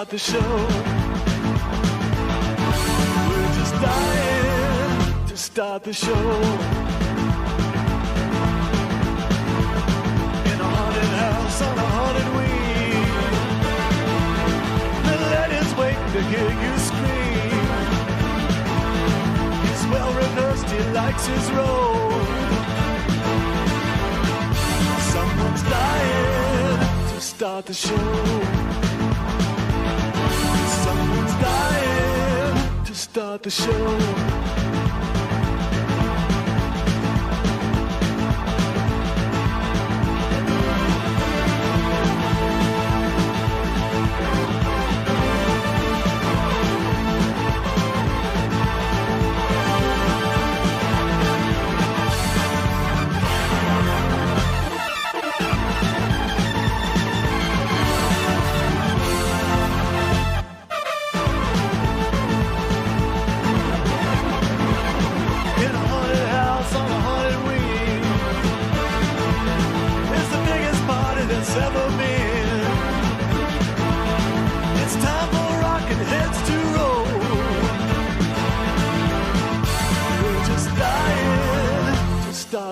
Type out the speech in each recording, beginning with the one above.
start the show. We're just dying to start the show. In a haunted house on a haunted wing. The ladies waiting to hear you scream. He's well rehearsed, he likes his role. Someone's dying to start the show. Someone's dying to start the show.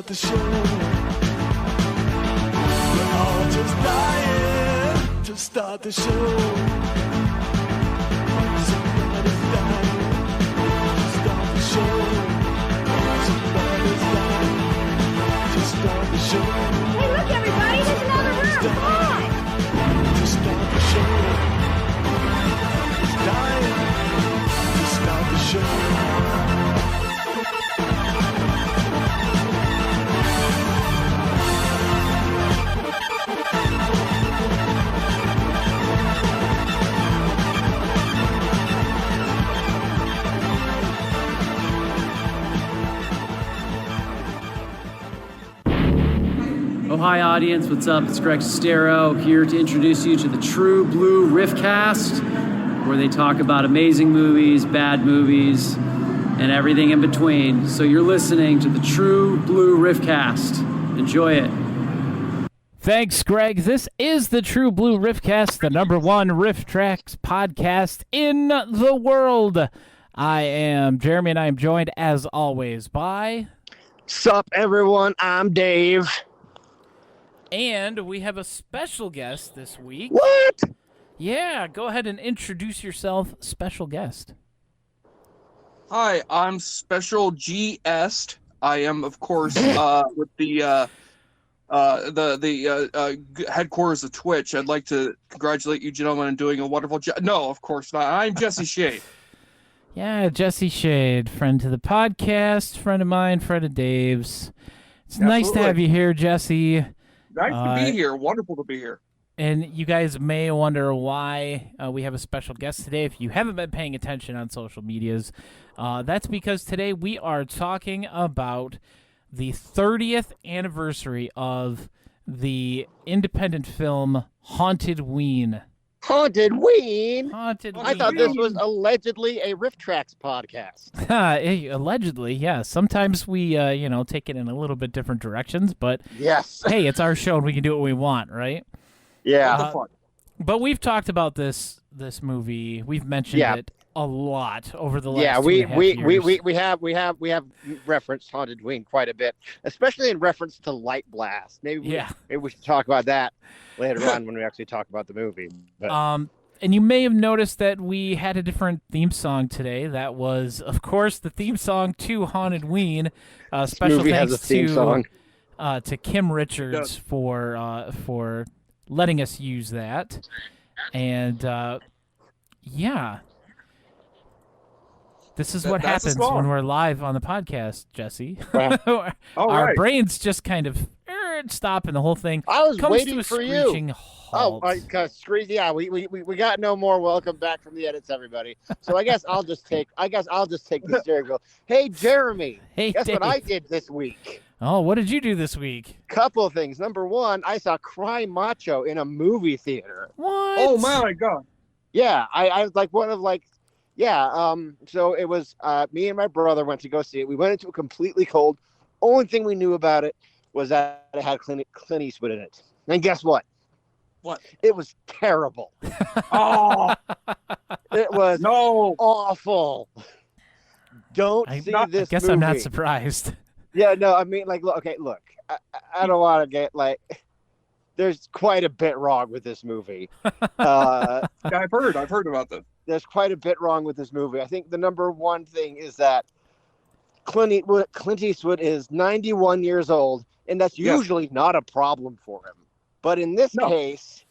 The show. We're all just dying to start the show. Somebody's dying to start the show. Somebody's dying to start the show. Hey, look, everybody, there's another room. Come on. To start the show. Somebody's dying to start the show. Oh, hi audience, what's up? It's Greg Sestero here to introduce you to the True Blue Riffcast, where they talk about amazing movies, bad movies, and everything in between. So you're listening to the True Blue Riffcast. Enjoy it. Thanks, Greg. This is the True Blue Riffcast, the #1 Riff Tracks podcast in the world. I am Jeremy, and I am joined, as always, by... Sup, everyone? I'm Dave. And we have a special guest this week. What? Yeah, go ahead and introduce yourself, special guest. Hi, I'm Special GS. I am, of course, with the headquarters of Twitch. I'd like to congratulate you gentlemen on doing a wonderful job. No, of course not. I'm Jesse Shade. Yeah, Jesse Shade, friend to the podcast, friend of mine, friend of Dave's. It's nice to have you here, Jesse. Nice to be here. Wonderful to be here. And you guys may wonder why we have a special guest today. If you haven't been paying attention on social medias, that's because today we are talking about the 30th anniversary of the independent film HauntedWeen. HauntedWeen? HauntedWeen. I thought this was allegedly a Riff Tracks podcast. Allegedly, yeah. Sometimes we, take it in a little bit different directions, but yes. Hey, it's our show and we can do what we want, right? Yeah. But we've talked about this movie. We've mentioned it a lot over the last years. we have referenced HauntedWeen quite a bit, especially in reference to Light Blast. Maybe we should talk about that later on when we actually talk about the movie. But. And you may have noticed that we had a different theme song today. That was, of course, the theme song to HauntedWeen. Special thanks to Kim Richards for letting us use that. And this is what happens when we're live on the podcast, Jesse. Wow. Our brains just kind of stop, and the whole thing comes waiting to a for screeching halt. We got no more welcome back from the edits, everybody. So I guess I'll just take the steering wheel. Hey, Jeremy. Hey, guess Dave. what I did this week? Oh, what did you do this week? Couple of things. Number one, I saw Cry Macho in a movie theater. What? Oh my God. Yeah, I was like one of like. Yeah, so it was me and my brother went to go see it. We went into it completely cold. Only thing we knew about it was that it had Clint Eastwood in it. And guess what? What? It was terrible. Oh, It was no. awful. Don't see this I guess movie. I'm not surprised. Yeah, no, I mean, like, look, okay, look. I don't want to get, like, there's quite a bit wrong with this movie. Yeah, I've heard about this. There's quite a bit wrong with this movie. I think the number one thing is that Clint Eastwood is 91 years old, and that's usually not a problem for him. But in this case,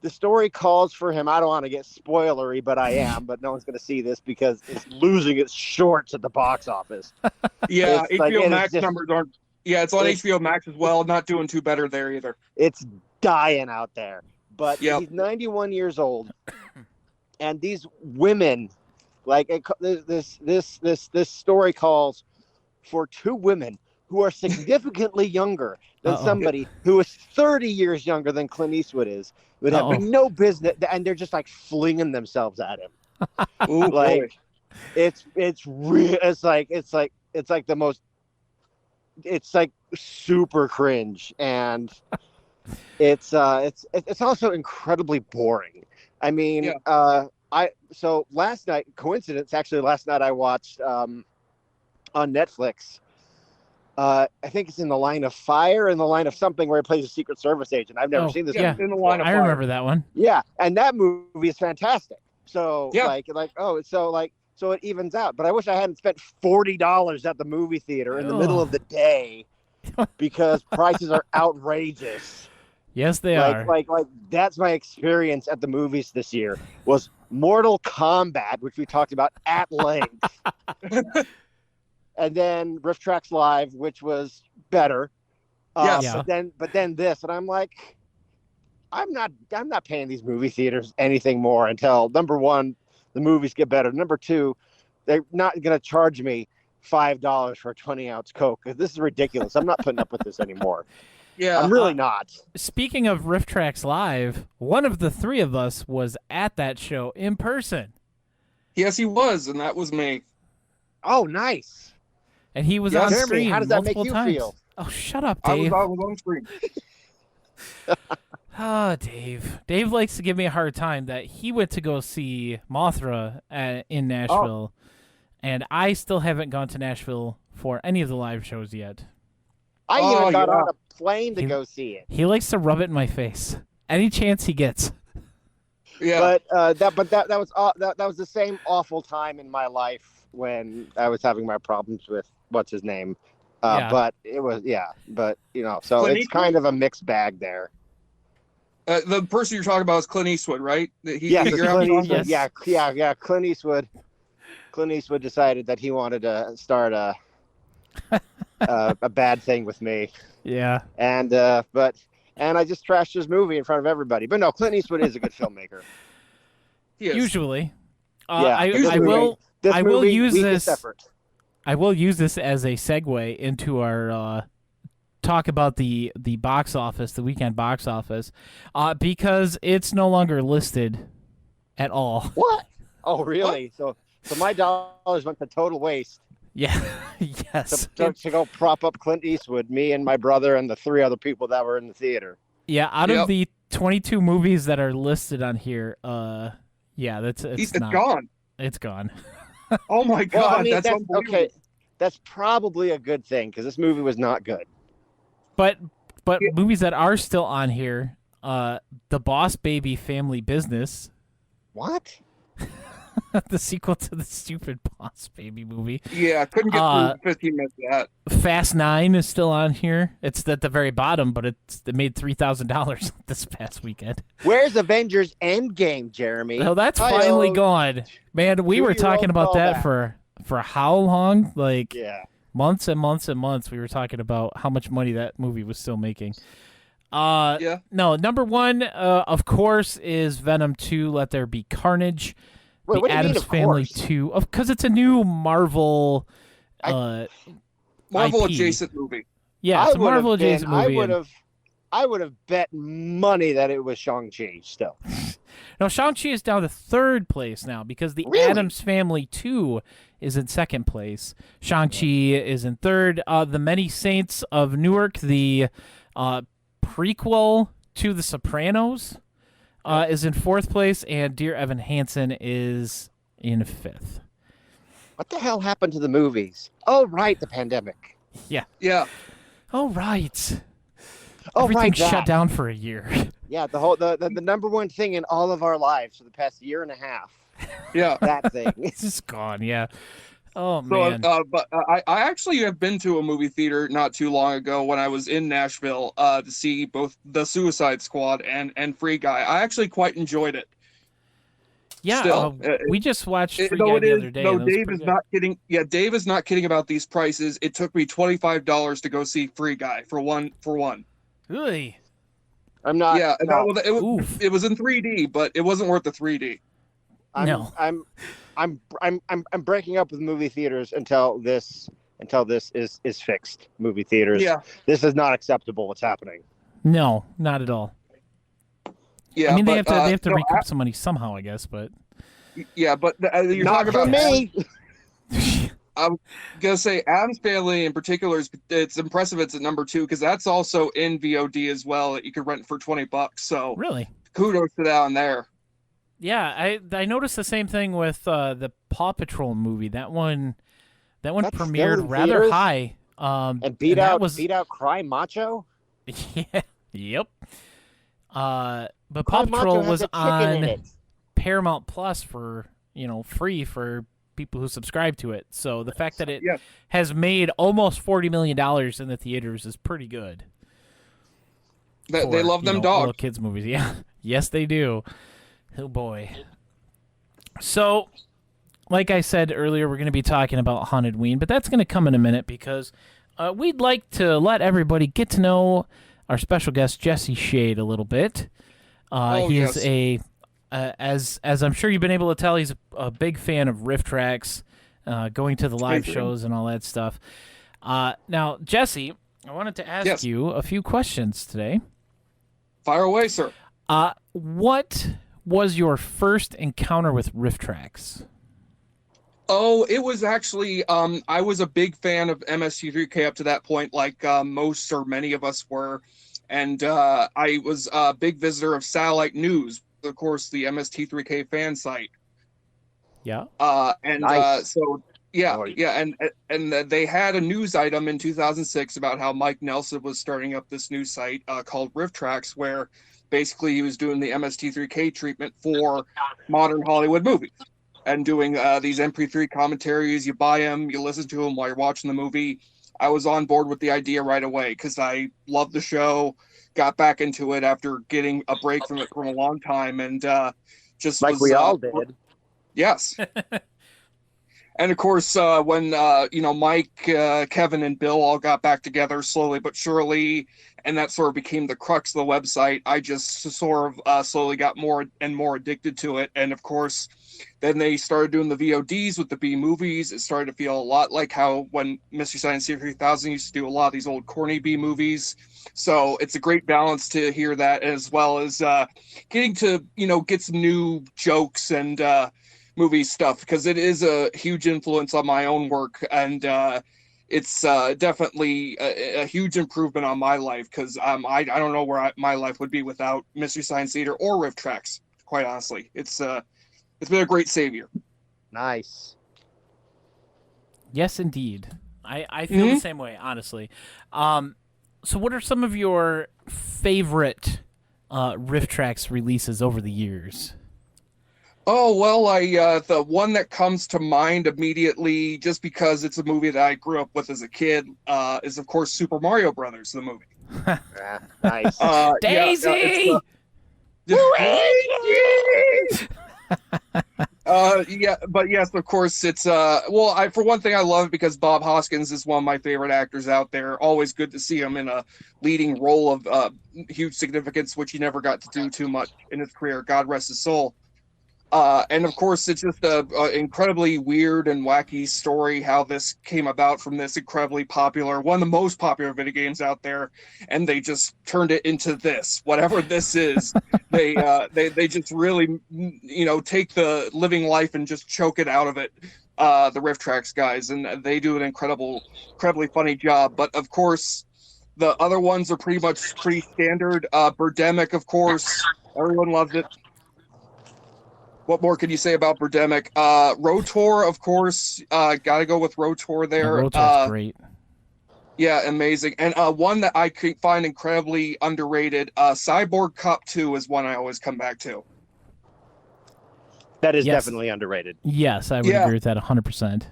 the story calls for him. I don't want to get spoilery, but I am. But no one's going to see this because it's losing its shorts at the box office. Yeah, It's like, HBO it Max is just- numbers aren't. Yeah, it's on HBO Max as well. Not doing too better there either. It's dying out there. But Yep. he's 91 years old, and these women, like this story calls for two women who are significantly younger than somebody who is 30 years younger than Clint Eastwood is, would have no business, and they're just like flinging themselves at him. Ooh, Like, it's real. It's like the most. It's like super cringe, and it's also incredibly boring. I mean, so last night, last night I watched on Netflix. I think it's In the Line of Fire, In the Line of something, where he plays a Secret Service agent. I've never seen this. Yeah, In the Line of I Fire. remember that one. Yeah, and that movie is fantastic. So so it evens out. But I wish I hadn't spent $40 at the movie theater in the middle of the day because prices are outrageous. Yes, they are. Like that's my experience at the movies this year was Mortal Kombat, which we talked about at length. And then Riff Tracks Live, which was better. But then this, and I'm like, I'm not paying these movie theaters anything more until, number one, the movies get better. Number two, they're not going to charge me $5 for a 20-ounce Coke. This is ridiculous. I'm not putting up with this anymore. Yeah, I'm really not. Speaking of Riff Tracks Live, one of the three of us was at that show in person. Yes, he was, and that was me. Oh, nice. And he was Yeah, on Jeremy, screen how does that make multiple you times. feel? Oh, shut up, I Dave. was on screen. Dave. Dave likes to give me a hard time that he went to go see Mothra in Nashville, and I still haven't gone to Nashville for any of the live shows yet. I even got on a plane to go see it. He likes to rub it in my face any chance he gets. Yeah, But that was the same awful time in my life when I was having my problems with what's his name. But it was but so Clint it's Eastwood? kind of a mixed bag there. the person you're talking about is Clint Eastwood, right? Clint Eastwood. Clint Eastwood decided that he wanted to start a bad thing with me. Yeah. And I just trashed his movie in front of everybody. But no, Clint Eastwood is a good filmmaker. Usually. I will use this. I will use this as a segue into our talk about the box office, the weekend box office, because it's no longer listed at all. What? Oh, really? What? So my dollars went to total waste. Yeah. Yes. To go prop up Clint Eastwood, me and my brother and the three other people that were in the theater. Yeah, out of the 22 movies that are listed on here, it's gone. It's gone. Oh my God, well, I mean, that's unbelievable. Okay. That's probably a good thing because this movie was not good. But movies that are still on here, The Boss Baby Family Business. What? The sequel to the stupid Boss Baby movie. Yeah, couldn't get through 15 minutes of that. Fast 9 is still on here. It's at the very bottom, but it made $3,000 this past weekend. Where's Avengers Endgame, Jeremy? No, that's finally gone. Man, we were talking about that for how long? Like months and months and months. We were talking about how much money that movie was still making. No, number one, of course, is Venom 2, Let There Be Carnage. Wait, the Addams Family 2, because it's a new Marvel adjacent movie. Yeah, it's a Marvel adjacent movie. I would have bet money that it was Shang-Chi still. No, Shang-Chi is down to third place now because the Addams Family 2 is in second place. Shang-Chi is in third. The Many Saints of Newark, the prequel to The Sopranos, is in 4th place, and Dear Evan Hansen is in 5th. What the hell happened to the movies? Oh, right, the pandemic. Yeah. Yeah. Oh, right. Oh, Everything right, shut that. down for a year. Yeah, the number one thing in all of our lives for the past year and a half. Yeah. That thing. It's just gone, yeah. Oh, So, man. but I actually have been to a movie theater not too long ago when I was in Nashville to see both The Suicide Squad and Free Guy. I actually quite enjoyed it. Yeah, Still, we just watched Free though Guy it the is, other day. though and it was Dave pretty is good. not kidding. Yeah, Dave is not kidding about these prices. It took me $25 to go see Free Guy for one. Really? I'm not. Yeah, and no, Oof. it was in 3D, but it wasn't worth the 3D. No. I'm breaking up with movie theaters until this is fixed. Movie theaters. Yeah, This is not acceptable. What's happening? No, not at all. yeah. I mean, but, they have to no, recoup some money somehow, I guess, but yeah, but you're Not talking for about me. I'm gonna say Adam's Family in particular it's impressive. It's at number 2 because that's also in VOD as well. That you could rent for $20. So really. kudos to that on there. Yeah, I noticed the same thing with the Paw Patrol movie. That one That's still premiered in rather theaters? high. And beat that out Cry Macho. Yeah. Yep. But Cry Paw Patrol Macho has was a chicken in on it. Paramount Plus for free for people who subscribe to it. So the fact that it Yeah. has made almost $40 million in the theaters is pretty good. They for, love them little dogs. kids movies. Yeah. Yes, they do. Oh boy. So, like I said earlier, we're going to be talking about HauntedWeen, but that's going to come in a minute because we'd like to let everybody get to know our special guest Jesse Shade a little bit. He yes. is as I'm sure you've been able to tell, he's a big fan of riff tracks, going to the live shows and all that stuff. Now, Jesse, I wanted to ask Yes. you a few questions today. Fire away, sir. What was your first encounter with riff tracks? Oh, it was actually I was a big fan of MST3K up to that point, like most or many of us were, and I was a big visitor of Satellite News, of course, the MST3K fan site. Yeah. And Nice. so yeah, Oh, yeah, and they had a news item in 2006 about how Mike Nelson was starting up this new site called Riff Tracks, where basically he was doing the MST3K treatment for modern Hollywood movies and doing these MP3 commentaries. You buy them, you listen to them while you're watching the movie. I was on board with the idea right away because I loved the show, got back into it after getting a break from it for a long time, and just Like was, we all did. Yes. And of course, when Mike, Kevin, and Bill all got back together slowly but surely, and that sort of became the crux of the website, I just sort of slowly got more and more addicted to it. And of course, then they started doing the VODs with the B movies. It started to feel a lot like how when Mystery Science Theater 3000 used to do a lot of these old corny B movies. So it's a great balance to hear that, as well as getting to get some new jokes and movie stuff, because it is a huge influence on my own work, and it's definitely a huge improvement on my life, because I don't know where my life would be without Mystery Science Theater or Riff Tracks, quite honestly. It's been a great savior. Nice. Yes, indeed. I feel the same way, honestly. So what are some of your favorite Riff Tracks releases over the years? Oh, well, the one that comes to mind immediately, just because it's a movie that I grew up with as a kid, is, of course, Super Mario Brothers, the movie. Nice. Daisy! But yes, of course, it's for one thing, I love it because Bob Hoskins is one of my favorite actors out there. Always good to see him in a leading role of huge significance, which he never got to do too much in his career. God rest his soul. And of course, it's just a incredibly weird and wacky story how this came about from this incredibly popular, one of the most popular video games out there, and they just turned it into this, whatever this is. They just really, take the living life and just choke it out of it. The Riff Tracks guys, and they do an incredibly funny job. But of course, the other ones are pretty standard. Birdemic, of course. Everyone loved it. What more can you say about Birdemic? Rotor, of course. Gotta go with Rotor there. Rotor's great. Yeah, amazing. And one that I could find incredibly underrated, Cyborg Cop 2 is one I always come back to. That is Yes. definitely underrated. Yes, I would agree with that 100%.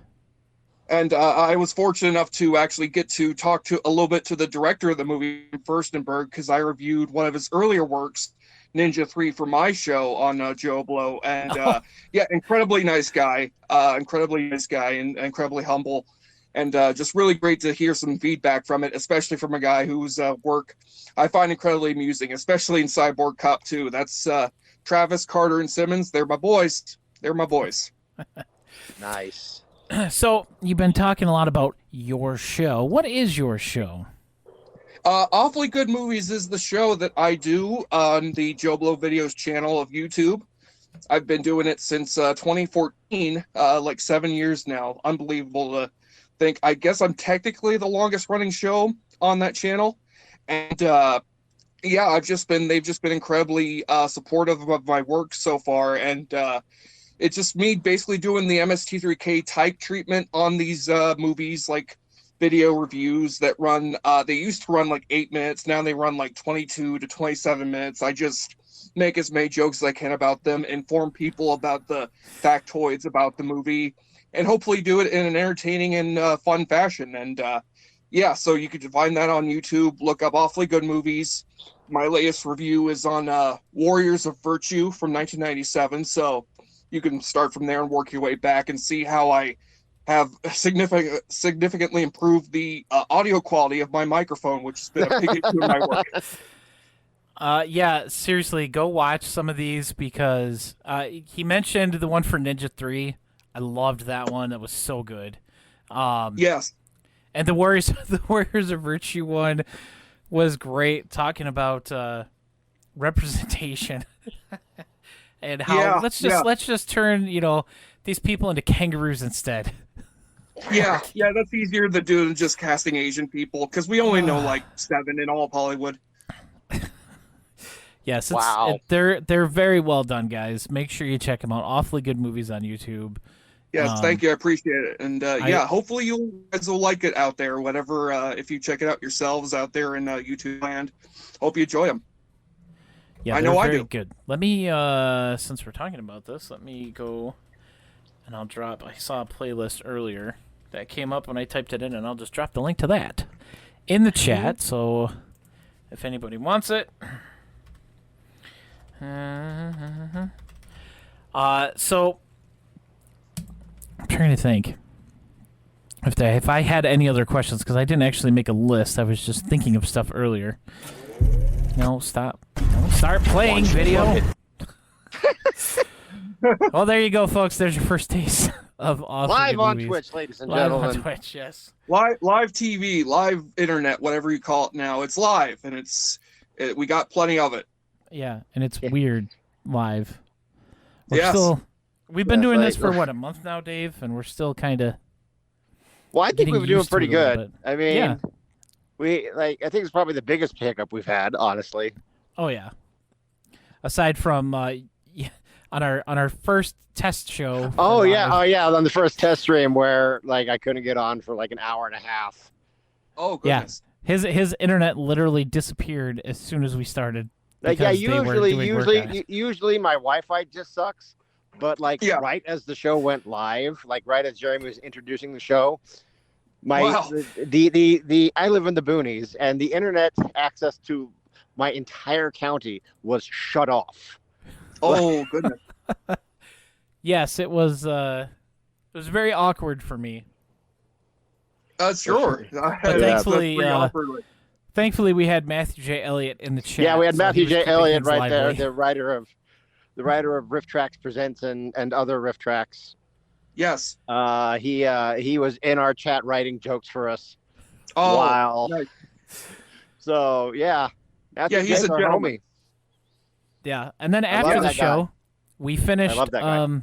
And I was fortunate enough to actually get to talk to a little bit to the director of the movie, Furstenberg, because I reviewed one of his earlier works, Ninja 3, for my show on Joe Blow. And yeah, incredibly nice guy, and incredibly humble. And just really great to hear some feedback from it, especially from a guy whose work I find incredibly amusing, especially in Cyborg Cop 2. That's Travis, Carter, and Simmons. They're my boys. Nice. So, you've been talking a lot about your show. What is your show? Awfully Good Movies is the show that I do on the Joe Blow Videos channel of YouTube. I've been doing it since 2014, like 7 years now. Unbelievable to think. I guess I'm technically the longest running show on that channel. And yeah, they've just been incredibly supportive of my work so far. And it's just me basically doing the MST3K type treatment on these movies, like video reviews that run, they used to run like 8 minutes. Now they run like 22 to 27 minutes. I just make as many jokes as I can about them, inform people about the factoids about the movie, and hopefully do it in an entertaining and fun fashion. And yeah, so you could find that on YouTube. Look up Awfully Good Movies. My latest review is on Warriors of Virtue from 1997. So you can start from there and work your way back and see how I have significantly improved the audio quality of my microphone, which has been a big issue in my work. Yeah, seriously, go watch some of these because he mentioned the one for Ninja 3. I loved that one. That was so good. Yes. And the Warriors of Virtue one was great, talking about representation and how let's just turn, these people into kangaroos instead. Yeah, that's easier to do than just casting Asian people, because we only know like 7 in all of Hollywood. Yes, wow. They're very well done, guys. Make sure you check them out. Awfully Good Movies on YouTube. Yes, thank you. I appreciate it. And yeah, hopefully you guys will like it out there, whatever, if you check it out yourselves out there in YouTube land. Hope you enjoy them. Yeah, I know I very do. Good. Let me, since we're talking about this, let me go and I'll drop, I saw a playlist earlier that came up when I typed it in, and I'll just drop the link to that in the chat, so if anybody wants it. So I'm trying to think if I had any other questions, because I didn't actually make a list. I was just thinking of stuff earlier. No, stop. Don't start playing video. Well, there you go, folks. There's your first taste of Awfully Live Good on Movies. Twitch, ladies and Live gentlemen. on Twitch, yes. Live TV, live internet, whatever you call it now. It's live, and we got plenty of it. Yeah, and it's weird live. Yes. We've been doing this for, what, a month now, Dave? And we're still kind of Well, I think we've been doing pretty good. I mean, yeah. I think it's probably the biggest pickup we've had, honestly. Oh, yeah. Aside from on our first test show. Oh yeah, on the first test stream where I couldn't get on for like an hour and a half. Oh goodness. Yeah. His internet literally disappeared as soon as we started. Usually my Wi-Fi just sucks, but right as the show went live, right as Jeremy was introducing the show, the I live in the boonies, and the internet access to my entire county was shut off. Oh goodness. Yes, it was very awkward for me. Sure. But thankfully we had Matthew J. Elliott in the chat. Yeah, we had Matthew J. Elliott right lively. there, the writer of Riff Tracks Presents and other Riff Tracks. Yes. He was in our chat writing jokes for us. Oh, wow. Nice. So yeah, Matthew he's a gentleman. homie. Yeah, and then after the show, we finished. I love that guy.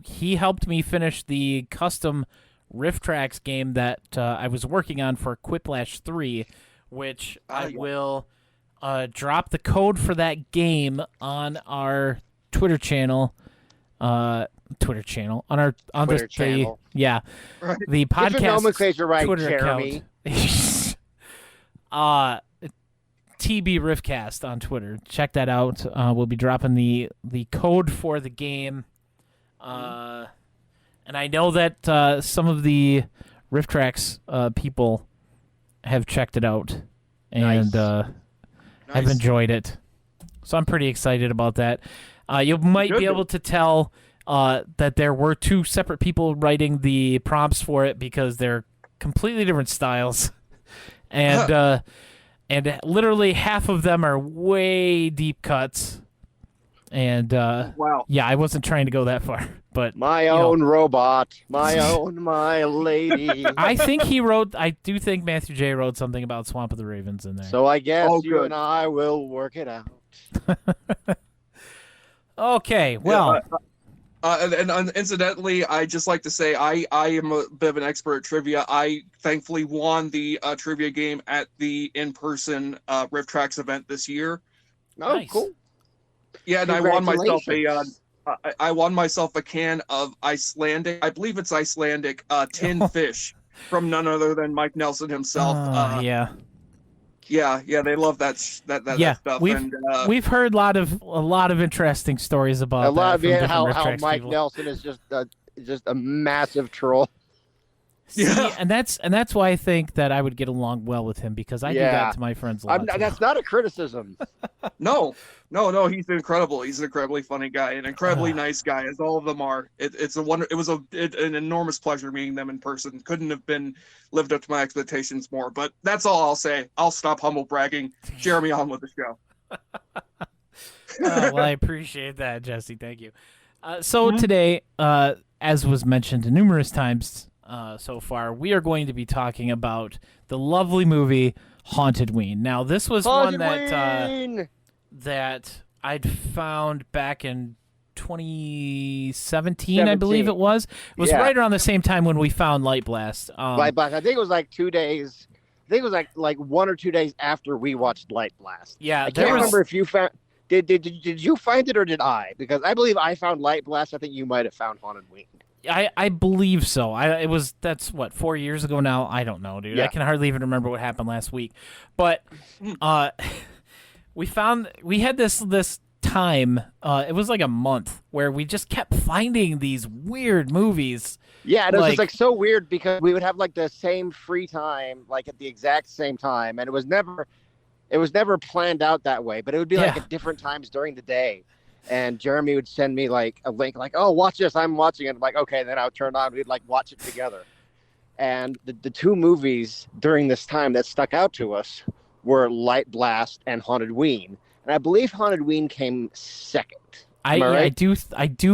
He helped me finish the custom Riff Tracks game that I was working on for Quiplash 3, which I will drop the code for that game on our Twitter channel. On Twitter channel. the podcast Get your nomenclature right, Twitter Jeremy. account. TB Riffcast on Twitter. Check that out. We'll be dropping the code for the game. And I know that some of the Riff Tracks people have checked it out and have enjoyed it. So I'm pretty excited about that. You might be able to tell that there were two separate people writing the prompts for it because they're completely different styles. And and literally half of them are way deep cuts. And wow. Yeah, I wasn't trying to go that far. But my own robot, my lady. I do think Matthew J. wrote something about Swamp of the Ravens in there. So I guess you good. and I will work it out. Okay, well. And incidentally, I just like to say I am a bit of an expert at trivia. I thankfully won the trivia game at the in-person Riff Tracks event this year. Oh, Nice. cool. Yeah, and I won myself a can of Icelandic, I believe it's Icelandic, tin fish from none other than Mike Nelson himself. Yeah. Yeah, they love that stuff. We've heard a lot of interesting stories about I love that from it how different Riff Tracks Mike people. Nelson is just a massive troll. See, and that's why I think that I would get along well with him because I do that to my friends a lot. That's not a criticism. No, he's incredible. He's an incredibly funny guy, an incredibly nice guy, as all of them are. It was an enormous pleasure meeting them in person. Couldn't have been lived up to my expectations more. But that's all I'll say. I'll stop humble bragging. Jeremy, on with the show. Well, I appreciate that, Jesse. Thank you. So today, as was mentioned numerous times so far, we are going to be talking about the lovely movie HauntedWeen. Now, this was one that I'd found back in 2017, I believe it was. It was right around the same time when we found Light Blast. Light Blast. I think it was like 2 days. I think it was like 1 or 2 days after we watched Light Blast. Yeah, I can't remember if you found. Did you find it or did I? Because I believe I found Light Blast. I think you might have found HauntedWeen. I believe so. That's what, 4 years ago now? I don't know, dude. Yeah. I can hardly even remember what happened last week. But we had this time, it was like a month, where we just kept finding these weird movies. Yeah, it was just so weird because we would have like the same free time, like at the exact same time, and it was never planned out that way, but it would be like at different times during the day. And Jeremy would send me like a link, like, "Oh, watch this! I'm watching it." I'm like, "Okay." Then I would turn on. We'd like watch it together. And the two movies during this time that stuck out to us were Light Blast and HauntedWeen. And I believe HauntedWeen came second. I do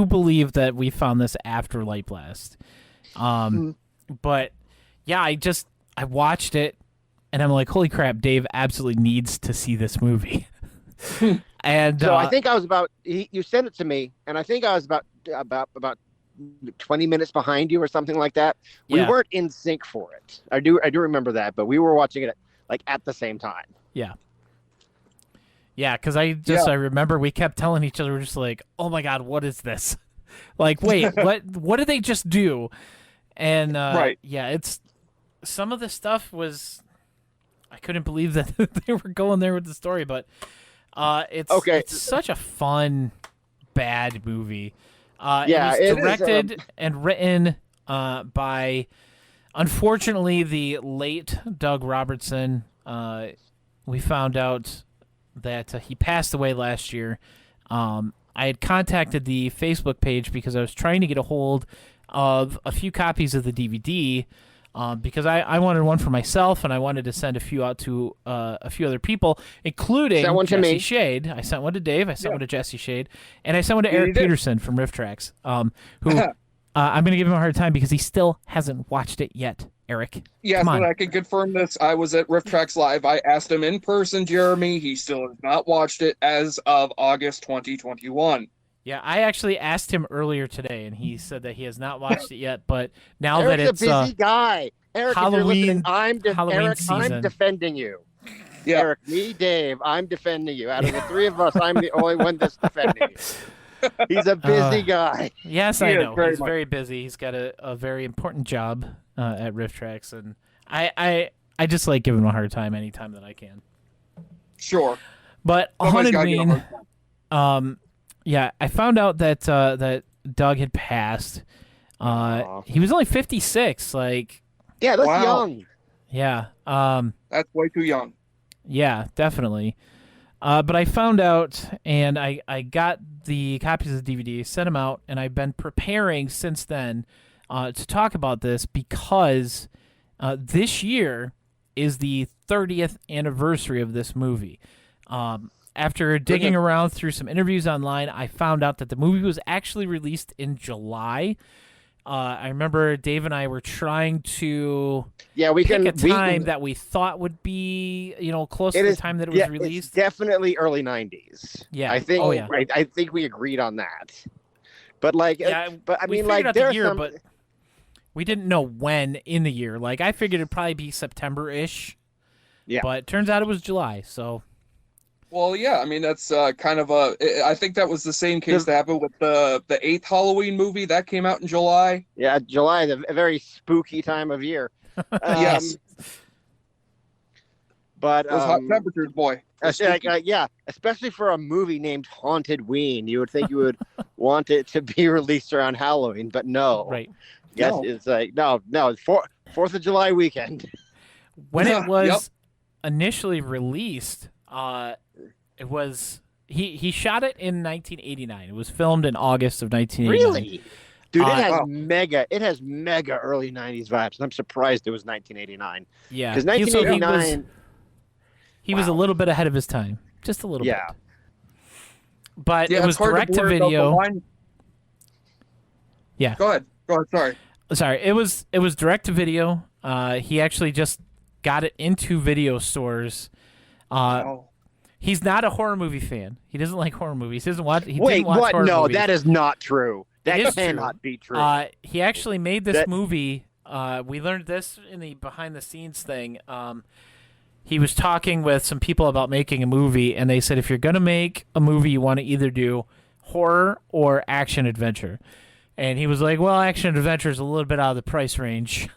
believe that we found this after Light Blast. But yeah, I watched it and I'm like, holy crap, Dave absolutely needs to see this movie. And so I think I was you sent it to me, and I think I was about 20 minutes behind you or something like that. We weren't in sync for it. I do remember that, but we were watching it like at the same time. Yeah. Yeah, because I remember we kept telling each other, we're just like, oh my God, what is this? Like, wait, what did they just do? And yeah, it's some of the stuff was, I couldn't believe that they were going there with the story, but it's such a fun, bad movie. It was directed and written by, unfortunately, the late Doug Robertson. We found out that he passed away last year. I had contacted the Facebook page because I was trying to get a hold of a few copies of the DVD because I wanted one for myself and I wanted to send a few out to a few other people, including Jesse Shade. I sent one to Dave. I sent one to Jesse Shade. And I sent one to Eric Peterson from Riff Tracks, who I'm going to give him a hard time because he still hasn't watched it yet. Eric, yes, but I can confirm this. I was at Riff Tracks Live. I asked him in person, Jeremy. He still has not watched it as of August 2021. Yeah, I actually asked him earlier today, and he said that he has not watched it yet. But now Eric's that it's a busy guy, Eric, Halloween, I'm Halloween season, I'm defending you. Yeah. Eric, me, Dave, I'm defending you. Out of the three of us, I'm the only one that's defending you. He's a busy guy. Yes, He I is know. very He's much. very busy. He's got a very important job at Rift Tracks, and I just like giving him a hard time anytime that I can. Sure. But Somebody's gotta give him a HauntedWeen, hard time. yeah, I found out that that Doug had passed. He was only 56. Like, Yeah, that's Wow. young. yeah, That's way too young. yeah, definitely. But I found out, and I got the copies of the DVD, sent them out, and I've been preparing since then to talk about this because this year is the 30th anniversary of this movie. After digging around through some interviews online, I found out that the movie was actually released in July. I remember Dave and I were trying to Yeah, we pick can. a time that we thought would be, close to the time that it was yeah, released. It's definitely early '90s. Yeah. I think. Oh, yeah. I think we agreed on that. But like, Yeah, but I we mean, figured like, out there the are year, some. but we didn't know when in the year. Like, I figured it'd probably be September-ish. Yeah. But it turns out it was July, so... Well, yeah, I mean that's kind of I think that was the same case that happened with the 8th Halloween movie that came out in July. Yeah, July, a very spooky time of year. Yes. But Those hot temperatures, boy. yeah, especially for a movie named HauntedWeen, you would think you would want it to be released around Halloween, but no. Right. Yes, No. it's like no, 4th of July weekend. When it was Yep. initially released, it was... He shot it in 1989. It was filmed in August of 1989. Really? Dude, Wow. it has mega early '90s vibes, and I'm surprised it was 1989. Yeah. Because He- so 1989, He was a Wow. little bit ahead of his time. Just a little Yeah. bit. But Yeah, it was it's hard direct to blur out the video. line. Yeah. Go ahead. Sorry. Sorry, it was direct to video. He actually just got it into video stores. Oh. He's not a horror movie fan. He doesn't like horror movies. He doesn't watch. He wait, didn't watch what? horror No, movies. that is not true. That is cannot true. be true. He actually made this That- movie. We learned this in the behind the scenes thing. He was talking with some people about making a movie, and they said if you're going to make a movie, you want to either do horror or action adventure. And he was like, well, action adventure is a little bit out of the price range.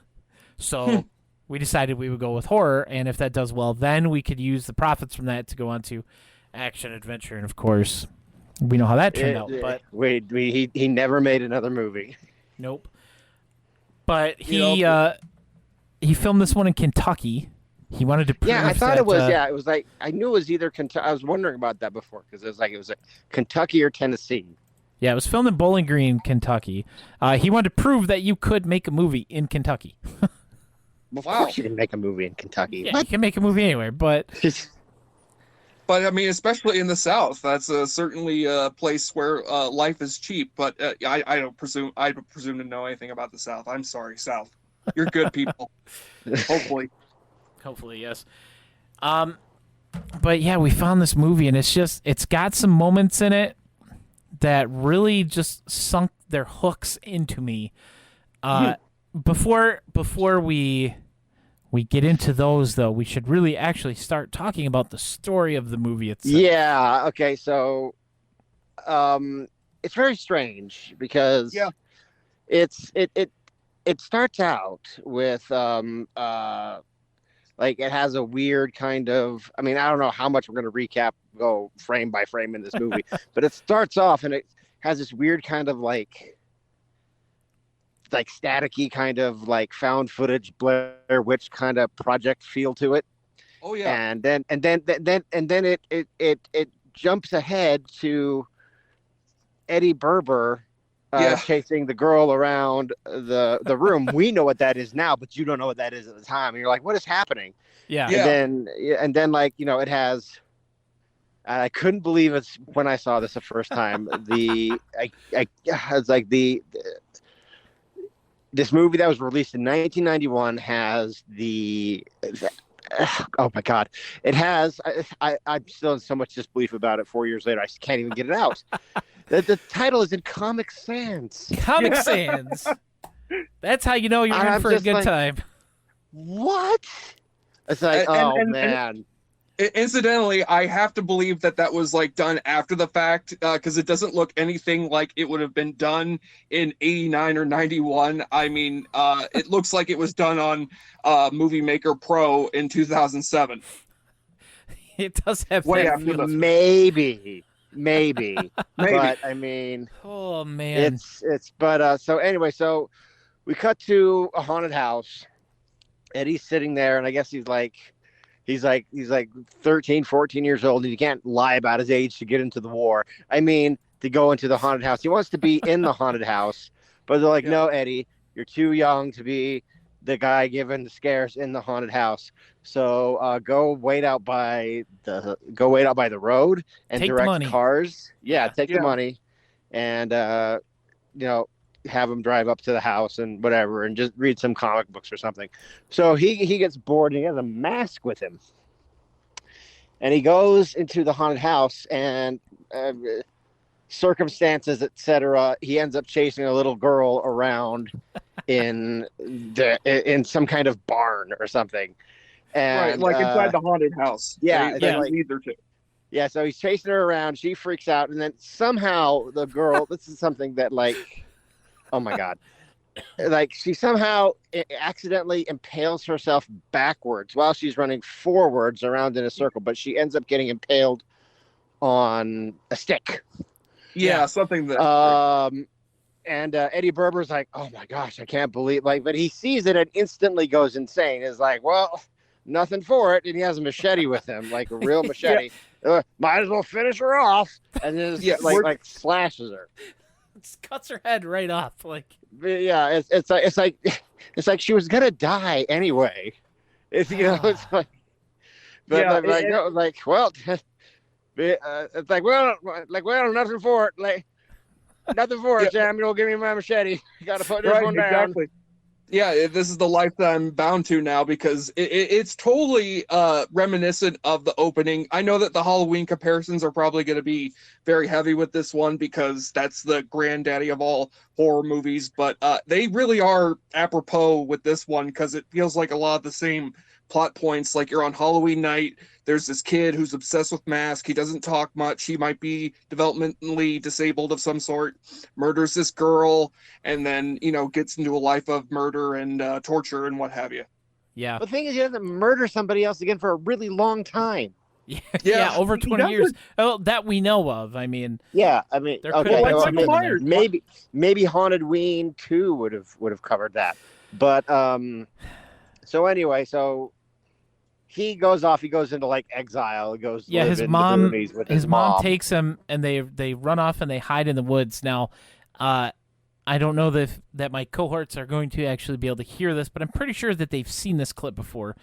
So we decided we would go with horror, and if that does well, then we could use the profits from that to go on to action adventure. And, of course, we know how that turned out. But he never made another movie. nope. But You he filmed this one in Kentucky. He wanted to prove Yeah, I thought that, it was. Yeah, it was like I knew it was either Kentucky. I was wondering about that before because it was Kentucky or Tennessee. Yeah, it was filmed in Bowling Green, Kentucky. He wanted to prove that you could make a movie in Kentucky. Of Wow. course, you didn't make a movie in Kentucky. Yeah, you can make a movie anywhere, but But I mean, especially in the South, that's certainly a place where life is cheap. But I don't presume to know anything about the South. I'm sorry, South. You're good people. Hopefully. hopefully, yes. But yeah, we found this movie, and it's got some moments in it that really just sunk their hooks into me. Before we get into those, though, we should really actually start talking about the story of the movie itself. Yeah. Okay. So, it's very strange because Yeah. it starts out with like it has a weird kind of. I mean, I don't know how much we're going to go frame by frame in this movie, but it starts off and it has this weird kind of like staticky kind of like found footage Blair Witch kind of project feel to it. Oh yeah. And then it jumps ahead to Eddie Berber chasing the girl around the room. We know what that is now, but you don't know what that is at the time. And you're like, what is happening? Yeah. Yeah. And then like, it has. I couldn't believe it when I saw this the first time. It's like this movie that was released in 1991 has oh my God, it has. I'm still in so much disbelief about it 4 years later. I can't even get it out. The title is in Comic Sans. Comic Sans. That's how you know you're in I'm for a just good like- time. What? It's like, And- oh and- man. Incidentally, I have to believe that was like done after the fact, because it doesn't look anything like it would have been done in '89 or '91. I mean, it looks like it was done on Movie Maker Pro in 2007. It does have Way that after feel. Maybe. But I mean, Oh man, so anyway, so we cut to a haunted house, and he's sitting there, and I guess he's like 13, 14 years old, and he can't lie about his age to get into the war. I mean, to go into the haunted house. He wants to be in the haunted house, but they're like, no, Eddie, you're too young to be the guy giving the scares in the haunted house. So go wait out by the road and Take the direct money. cars. Yeah, take Yeah. the money, and have him drive up to the house and whatever, and just read some comic books or something. So he gets bored, and he has a mask with him, and he goes into the haunted house, and circumstances, etc. He ends up chasing a little girl around in some kind of barn or something. And, right, like inside the haunted house. Yeah, they like- need her to. Yeah, so he's chasing her around. She freaks out, and then somehow the girl. This is something that, like, oh my god, like she somehow accidentally impales herself backwards while she's running forwards around in a circle, but she ends up getting impaled on a stick. Yeah, something that. And Eddie Berber's like, oh my gosh, I can't believe, like, but he sees it and instantly goes insane. Is like, well, nothing for it, and he has a machete with him, like a real machete. Might as well finish her off, and then like slashes her. it cuts her head right off. Like, Yeah, it's like she was gonna die anyway. It's it's like, but well, it's like well, nothing for it, like nothing for it, Samuel. Give me my machete. You got to put this one down. Exactly. Yeah, this is the life that I'm bound to now, because it's totally reminiscent of the opening. I know that the Halloween comparisons are probably going to be very heavy with this one, because that's the granddaddy of all horror movies, but they really are apropos with this one, because it feels like a lot of the same plot points. Like, you're on Halloween night, there's this kid who's obsessed with masks, he doesn't talk much, he might be developmentally disabled of some sort, murders this girl, and then gets into a life of murder and torture and what have you. yeah, The thing is, he doesn't murder somebody else again for a really long time. yeah, over he 20 doesn't. years. Oh, that we know of. I mean, Yeah, I mean, There could've okay, been well, something in there. maybe HauntedWeen 2 would have covered that, but so anyway, so he goes into like exile. He goes live his in mom the boonies with his mom takes him, and they run off and they hide in the woods. Now, I don't know that my cohorts are going to actually be able to hear this, but I'm pretty sure that they've seen this clip before.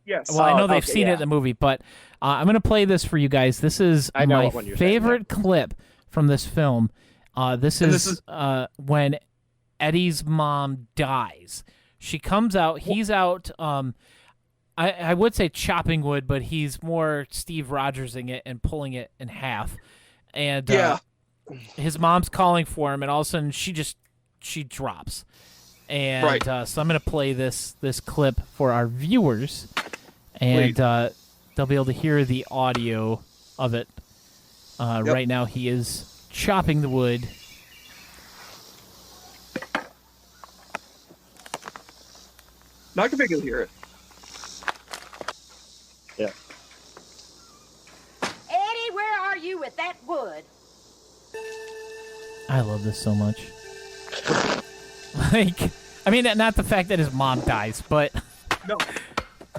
Yes. Well, I know they've okay, seen it yeah. in the movie, but I'm going to play this for you guys. This is I know my what one you're saying, favorite clip from this film. This is when Eddie's mom dies. She comes out. He's out. I would say chopping wood, but he's more Steve Rogersing it and pulling it in half. And his mom's calling for him, and all of a sudden she drops. And Right. So I'm going to play this clip for our viewers, and they'll be able to hear the audio of it. Right now, he is chopping the wood. Not gonna be able to hear it. Yeah. Eddie, where are you with that wood? I love this so much. Like, I mean, not the fact that his mom dies, but No.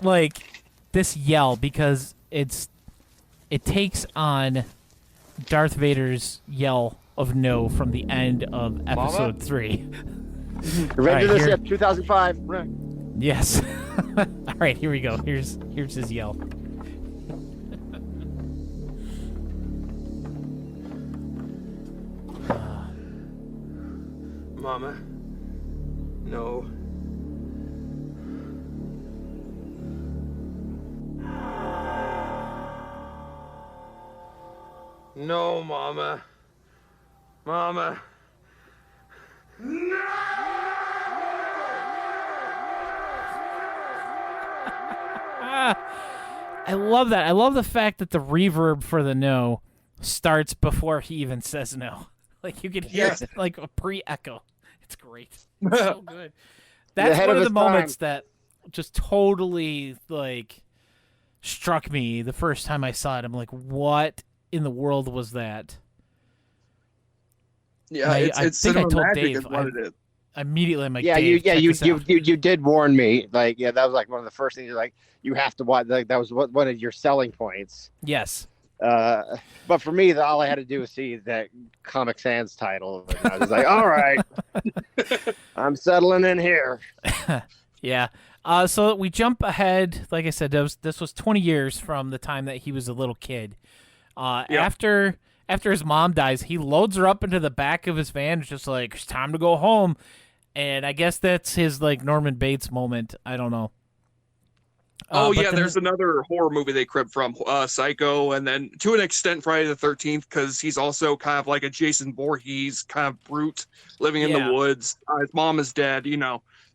like this yell, because it takes on Darth Vader's yell of no from the end of episode 3. Revenge Alright, of the here- Sith, 2005. Right. Yes. All right, here we go. Here's his yell. Mama. No. No, Mama. Mama. I love that. I love the fact that the reverb for the no starts before he even says no. Like you can hear Yes. it like a pre-echo. It's great. It's so good. Ahead That's one of of the his moments time. that just totally like struck me the first time I saw it. I'm like, what in the world was that? Yeah, I it's think I cinema told magic Dave, is what it is. Immediately I'm like, Yeah, Dave, check this out. you did warn me. Like, yeah, that was like one of the first things. You're like, you have to watch. Like, that was one of your selling points. Yes. But for me, all I had to do was see that Comic Sans title, and I was like, all right, I'm settling in here. Yeah. So we jump ahead. Like I said, this was 20 years from the time that he was a little kid. After his mom dies, he loads her up into the back of his van. It's just like, it's time to go home. And I guess that's his like Norman Bates moment. I don't know. Oh but yeah, then- there's another horror movie they cribbed from, Psycho, and then to an extent Friday the 13th, because he's also kind of like a Jason Voorhees kind of brute living in Yeah. the woods. His mom is dead,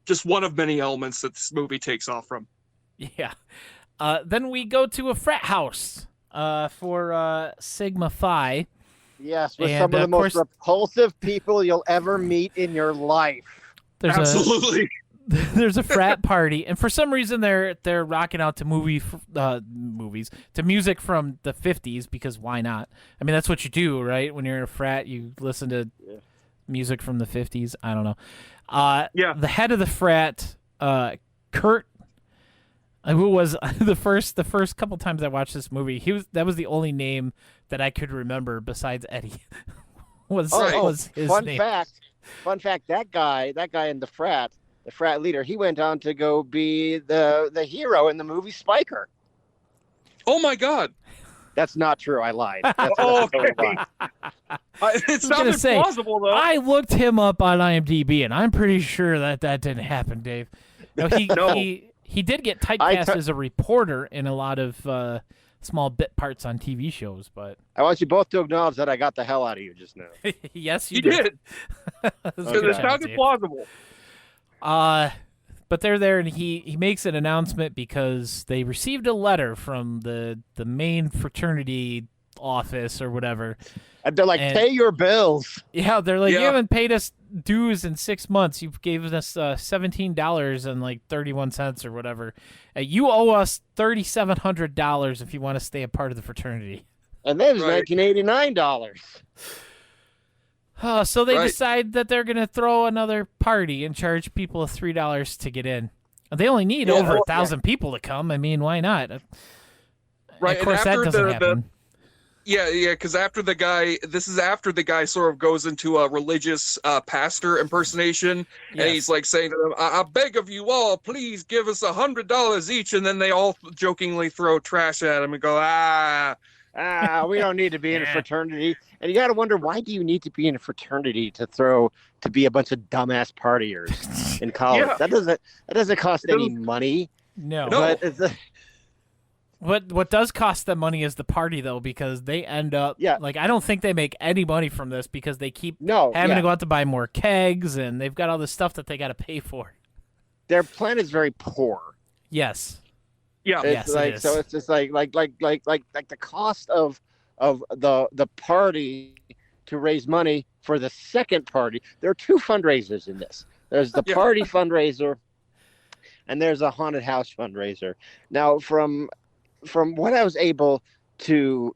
just one of many elements that this movie takes off from. Yeah. Then we go to a frat house for Sigma Phi. Yes, with And, some of the of most course- repulsive people you'll ever meet in your life. There's Absolutely. there's a frat party, and for some reason they're rocking out to movies to music from the 50s, because why not? I mean, that's what you do, right? When you're in a frat, you listen to music from the 50s. I don't know. Yeah. The head of the frat, Kurt, who was the first couple times I watched this movie, that was the only name that I could remember besides Eddie. was his fun name. fact, that guy in the frat leader, he went on to go be the hero in the movie Spiker. Oh my God. That's not true. I lied. That's Oh, a total okay. lie. It gonna sounded say, plausible though. I looked him up on IMDb, and I'm pretty sure that didn't happen, Dave. No, No. he did get typecast as a reporter in a lot of small bit parts on TV shows, but I want you both to acknowledge that I got the hell out of you just now. yes, You did. That's Because good it job, sounded Dave. plausible. But they're there, and he makes an announcement because they received a letter from the main fraternity office or whatever. And they're like, And- pay your bills. Yeah, they're like, you Yeah. haven't paid us dues in 6 months. You've given us $17 and like 31 cents or whatever. You owe us $3,700 if you want to stay a part of the fraternity. And that was Right. $1989. So they Right. decide that they're going to throw another party and charge people $3 to get in. They only need Yeah, over well, 1,000 people to come. I mean, why not? Right, Of and course, that after doesn't the- happen. Yeah, because this is after the guy sort of goes into a religious pastor impersonation, and Yes. he's like saying to them, I beg of you all, please give us $100 each, and then they all jokingly throw trash at him and go, We don't need to be in a Yeah. fraternity. And you got to wonder, why do you need to be in a fraternity to be a bunch of dumbass partiers in college? Yeah. That doesn't cost It any doesn't- money. No. No. But it's What does cost them money is the party, though, because they end up Yeah. like I don't think they make any money from this because they keep no, having yeah. to go out to buy more kegs, and they've got all this stuff that they got to pay for. Their plan is very poor. Yes. yeah. It's Yes, it like is. so. It's just like the cost of the party to raise money for the second party. There are two fundraisers in this. There's the Yeah. party fundraiser, and there's a haunted house fundraiser. Now, from what I was able to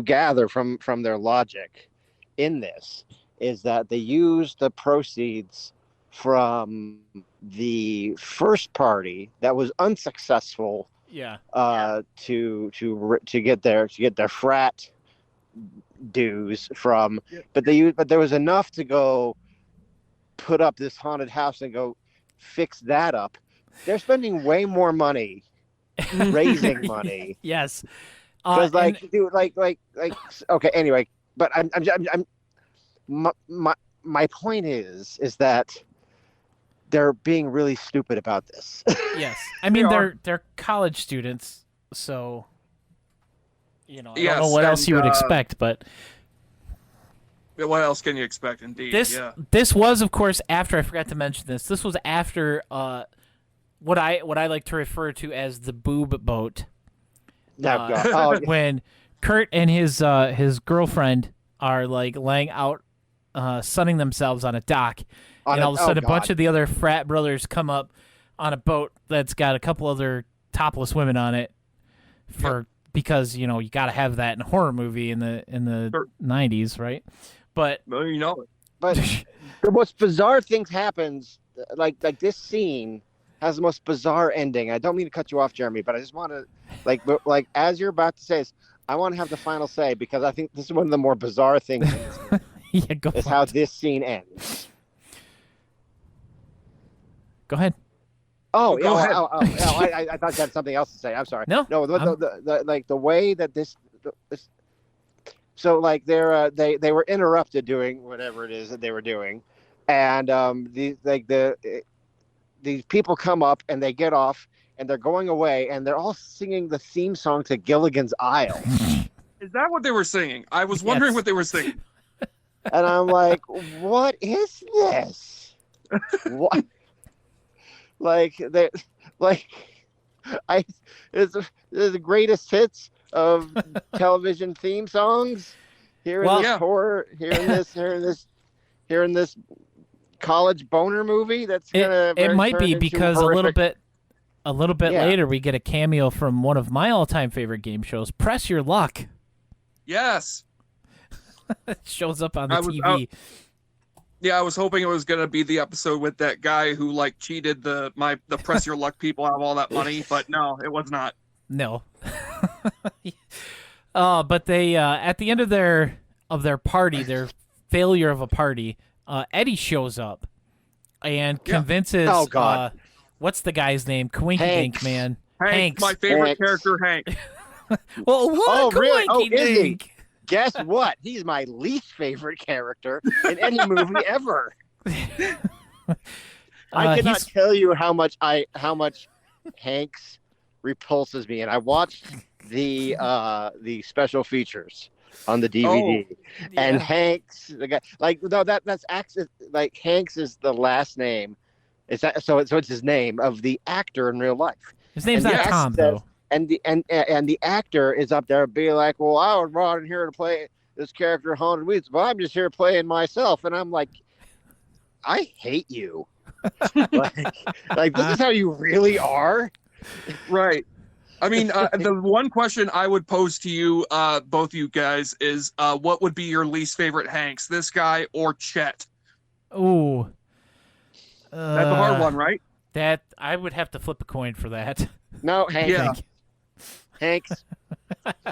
gather from their logic in this, is that they use the proceeds from the first party that was unsuccessful Yeah. to get their frat dues from, but there was enough to go put up this haunted house and go fix that up. They're spending way more money raising money. Yes. Because and- dude, okay, anyway, but my point is that they're being really stupid about this. yes. I mean, They are. they're college students, so I don't Yes, know what else and, you would expect, but What else can you expect, indeed? this was, of course, after I forgot to mention this. This was after what I like to refer to as the boob boat. Oh, God. Oh, when Kurt and his girlfriend are like laying out, sunning themselves on a dock, and all of a sudden a bunch of the other frat brothers come up on a boat that's got a couple other topless women on it, because you got to have that in a horror movie in the 90s, right? But Well, you know it. But the most bizarre things happens. Like this scene has the most bizarre ending. I don't mean to cut you off, Jeremy, but I just want to like as you're about to say this, I want to have the final say because I think this is one of the more bizarre things. Yeah, go is for how it. this scene ends. Go ahead. Oh, go ahead. I thought you had something else to say. I'm sorry. No, the way that this. So like they were interrupted doing whatever it is that they were doing, and these people come up and they get off and they're going away and they're all singing the theme song to Gilligan's Isle. Is that what they were singing? I was wondering what they were singing. And I'm like, what is this? What? It's the greatest hits of television theme songs here in this horror, here in this college boner movie. That's gonna. It might be because horrific. a little bit later we get a cameo from one of my all-time favorite game shows, Press Your Luck. Yes. It shows up on the TV. I was hoping it was going to be the episode with that guy who like cheated the Press Your Luck people out of all that money, but no, it was not. No. But they at the end of their party, their failure of a party, Eddie shows up and convinces Oh, God. What's the guy's name? Coinky Dink Man. Hank, my favorite character, Hank. Well, what? Oh, really? Oh, Coinky is he? Dink. Guess what? He's my least favorite character in any movie ever. I cannot tell you how much Hanks repulses me, and I watched the special features on the DVD, and Hanks, the guy, that's actually like Hanks is the last name. So it's his name of the actor in real life. His name's not Tom though. And the actor is up there being like, well, I was brought in here to play this character, HauntedWeen, but I'm just here playing myself. And I'm like, I hate you. like this is how you really are? Right. I mean, the one question I would pose to you, both you guys, is what would be your least favorite Hanks, this guy or Chet? Ooh. That's a hard one, right? That I would have to flip a coin for that. No, Hanks. Yeah. Hanks,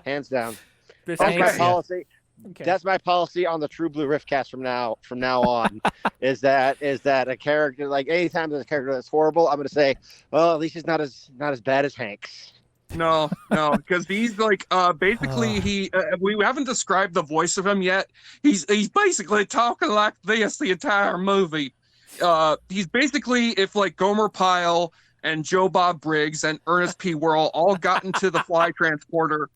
hands down. This That's Hanks, my policy. Okay. That's my policy on the True Blue Riffcast from now on. is that a character, like anytime there's a character that's horrible, I'm going to say, well, at least he's not as bad as Hanks. No, because he's like basically we haven't described the voice of him yet. He's basically talking like this the entire movie. He's basically if like Gomer Pyle and Joe Bob Briggs and Ernest P. Worrell all got into the fly transporter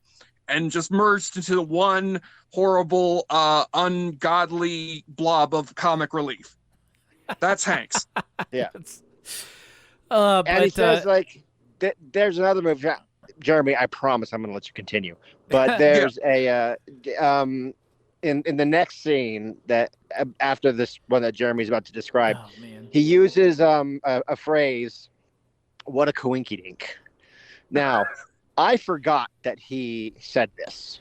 and just merged into one horrible, ungodly blob of comic relief. That's Hanks. Yeah. And he says like, there's another movie. Jeremy, I promise I'm going to let you continue. But there's in the next scene that after this one that Jeremy's about to describe, he uses a phrase, "What a coinky dink." Now, I forgot that he said this.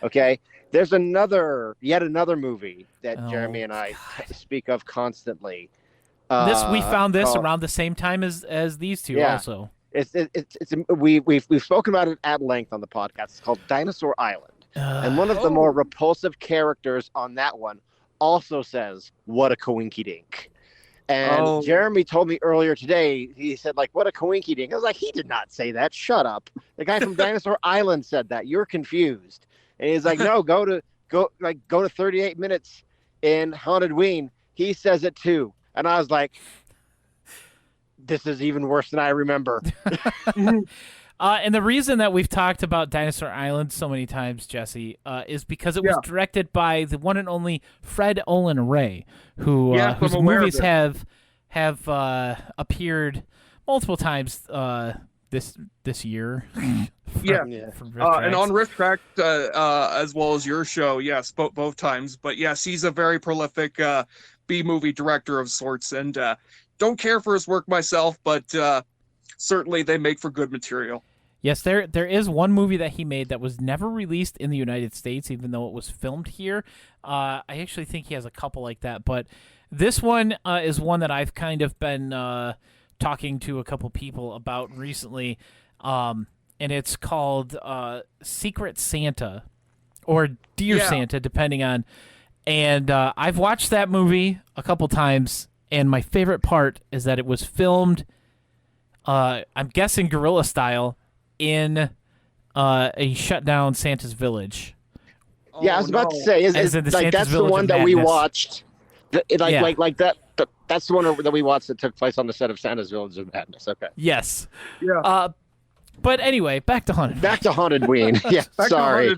Okay, there's yet another movie that Jeremy and I speak of constantly. We found this around the same time as these two also. We've spoken about it at length on the podcast. It's called Dinosaur Island, and one of the more repulsive characters on that one also says, "What a coinky dink." And Jeremy told me earlier today, he said, like, "What a coinky dink." I was like, he did not say that. Shut up. The guy from Dinosaur Island said that. You're confused. And he's like, no, go to 38 minutes in HauntedWeen. He says it too. And I was like, this is even worse than I remember. And the reason that we've talked about Dinosaur Island so many times, Jesse, is because it was directed by the one and only Fred Olen Ray, whose movies have appeared multiple times this year. Yeah. from Riff And Tracks. on Riff Track, as well as your show, yes, both times. But yes, he's a very prolific B-movie director of sorts, and don't care for his work myself, but certainly they make for good material. Yes, there is one movie that he made that was never released in the United States, even though it was filmed here. I actually think he has a couple like that, but this one is one that I've kind of been talking to a couple people about recently, and it's called Secret Santa or Dear Santa, depending on. And I've watched that movie a couple times, and my favorite part is that it was filmed, I'm guessing guerrilla style, in a shutdown Santa's village. Yeah, I was about to say, As in the like Santa's that's the Village one of that we Madness. watched. Like that. That's the one that we watched that took place on the set of Santa's Village of Madness. Okay. Yes. Yeah. But anyway, back to Haunted. Back to HauntedWeen. Yeah, sorry.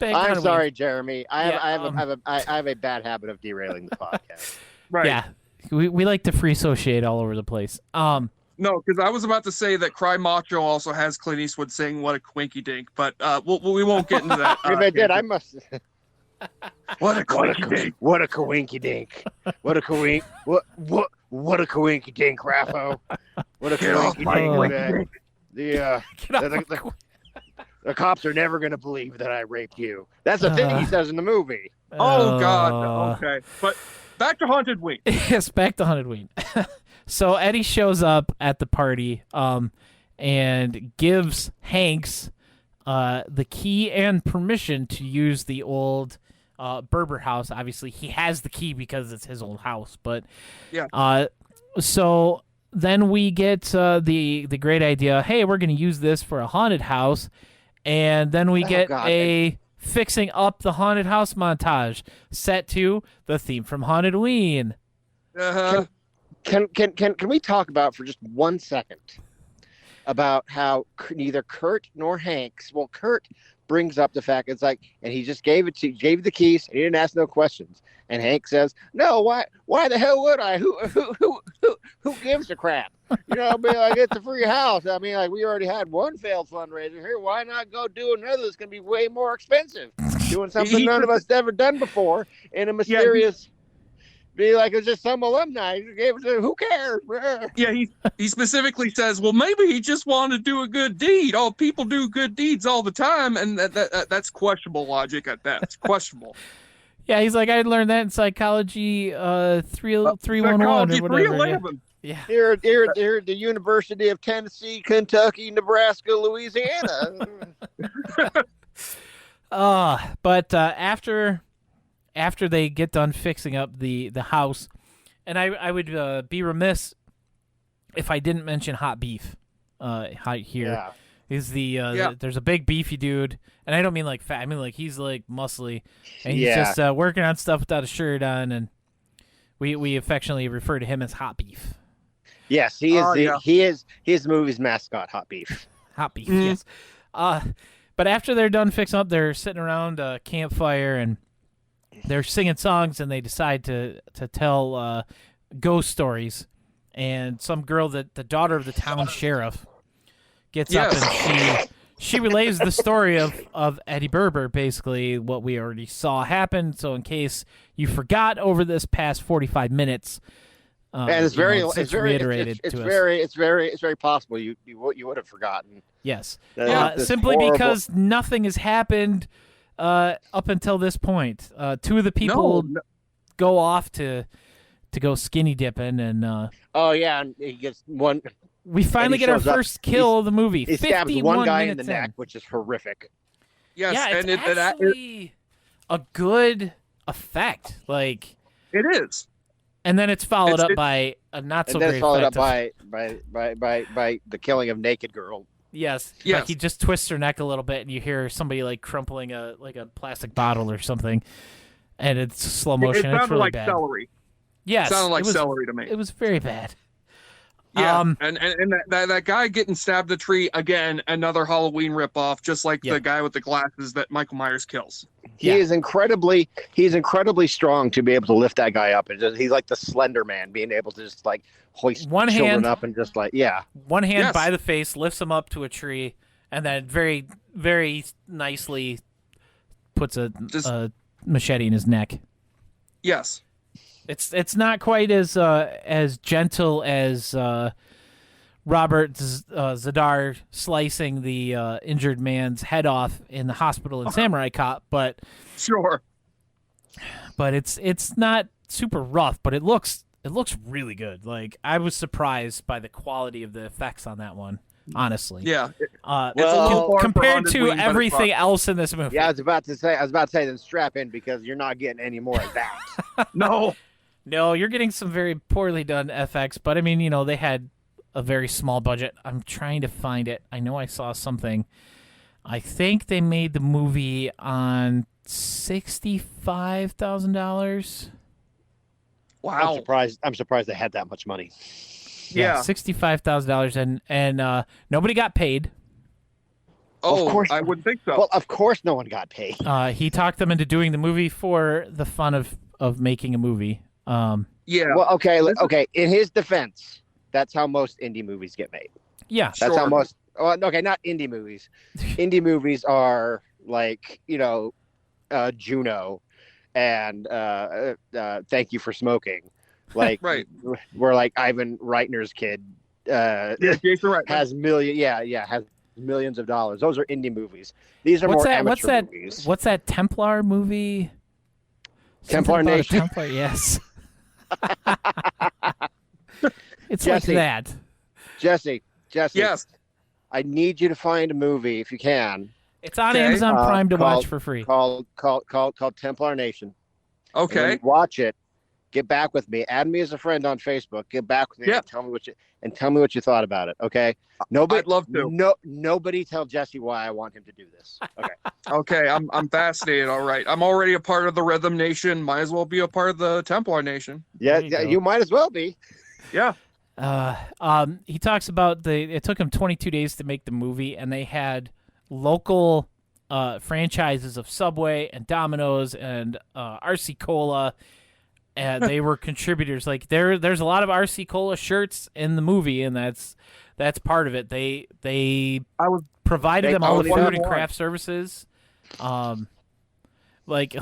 I'm Haunted sorry, Ween. Jeremy. I have a bad habit of derailing the podcast. Right. Yeah, we like to free associate all over the place. No, because I was about to say that Cry Macho also has Clint Eastwood saying "What a quinky dink," but we won't get into that. If I did, I must. What a quinky dink! What a coinky dink! What a coink! What a coinky dink, Raffo! What a coinky dink! The cops are never gonna believe that I raped you. That's the thing he says in the movie. Oh God! Okay, but back to HauntedWeen. Yes, back to HauntedWeen. So Eddie shows up at the party, and gives Hanks the key and permission to use the old Berber house. Obviously, he has the key because it's his old house. But yeah. So then we get the great idea. Hey, we're going to use this for a haunted house, and then we get a fixing up the haunted house montage set to the theme from HauntedWeen. Uh-huh. Can we talk about for just 1 second about how neither Kurt nor Hanks, well, Kurt brings up the fact it's like, and he just gave the keys, and he didn't ask no questions. And Hank says, "No, why the hell would I? Who gives a crap? You know, I'll be like, it's a free house. I mean, like, we already had one failed fundraiser here. Why not go do another that's going to be way more expensive? Doing something none of us ever done before in a mysterious." Be like, it's just some alumni. Who cares? Yeah, he specifically says, well, maybe he just wanted to do a good deed. Oh, people do good deeds all the time, and that's questionable logic at best. Questionable. Yeah, he's like, I learned that in psychology 311 Psychology or whatever. 311. Yeah. Here at the University of Tennessee, Kentucky, Nebraska, Louisiana. But after they get done fixing up the house, and I would be remiss if I didn't mention hot beef here. Yeah. Is there's a big beefy dude, and I don't mean like fat, I mean like he's like muscly, and he's just working on stuff without a shirt on, and we affectionately refer to him as Hot Beef. Yes, he is the movie's mascot, Hot Beef. Hot Beef, yes. But after they're done fixing up, they're sitting around a campfire and they're singing songs, and they decide to tell ghost stories. And some girl, the daughter of the town sheriff, gets up and she relays the story of Eddie Berber, basically what we already saw happen. So in case you forgot over this past 45 minutes, and it's very reiterated it's to us. It's very possible you would have forgotten. Yes, This simply horrible... because nothing has happened up until this point. Two of the people go off to go skinny dipping, and and he gets one. We finally get our first kill of the movie. He stabs one guy in the neck, in. which is horrific. Yes, yeah, and it's actually a good effect. Like it is. And then it's followed up by a not so great effect. And then it's followed up by the killing of naked girl. Yes. Like he just twists her neck a little bit, and you hear somebody like crumpling a plastic bottle or something, and it's slow motion. It sounded it's really like bad. celery. Yes, it sounded like celery to me. It was very bad. Yeah, and that guy getting stabbed in the tree again, another Halloween ripoff, just like the guy with the glasses that Michael Myers kills. He's incredibly strong to be able to lift that guy up, and he's like the Slender Man, being able to just like hoist one children hand up and just like one hand by the face lifts him up to a tree, and then very, very nicely puts a machete in his neck. Yes. It's not quite as gentle as Robert Zadar slicing the injured man's head off in the hospital in Samurai Cop, but Sure. but it's not super rough, but it looks really good. Like, I was surprised by the quality of the effects on that one, honestly. Yeah. Compared to everything else in this movie. Yeah, I was about to say then strap in because you're not getting any more of that. No. No, you're getting some very poorly done FX, but I mean, they had a very small budget. I'm trying to find it. I know I saw something. I think they made the movie on $65,000. Wow. I'm surprised they had that much money. Yeah. $65,000, and nobody got paid. Oh, of course. I would think so. Well, of course no one got paid. He talked them into doing the movie for the fun of making a movie. Yeah. Well, okay. In his defense, that's how most indie movies get made. Yeah. That's how Sure. most. Well, okay, not indie movies. Indie movies are like Juno, and Thank You for Smoking. Like Right. We're like Ivan Reitner's kid. Yeah, Jason Reitman. Has millions of dollars. Those are indie movies. These are more amateur movies. What's that Templar movie? Templar Something about a Nation. Templar, yes. It's Jesse. like that. Jesse. Yes. I need you to find a movie if you can. It's on Okay. Amazon Prime to called- watch for free. Called Templar Nation. And when Okay. you watch it. Get back with me. Add me as a friend on Facebook. Get back with me Yeah. and tell me what you thought about it. Okay. Nobody. I'd love to. Nobody tell Jesse why I want him to do this. Okay. Okay. I'm fascinated. All right. I'm already a part of the Rhythm Nation. Might as well be a part of the Templar Nation. Yeah. There you go. You might as well be. Yeah. He talks about it took him 22 days to make the movie, and they had local franchises of Subway and Domino's and RC Cola, and they were contributors. Like there's a lot of RC Cola shirts in the movie, and that's part of it. They provided They them all the only food and have craft services. Like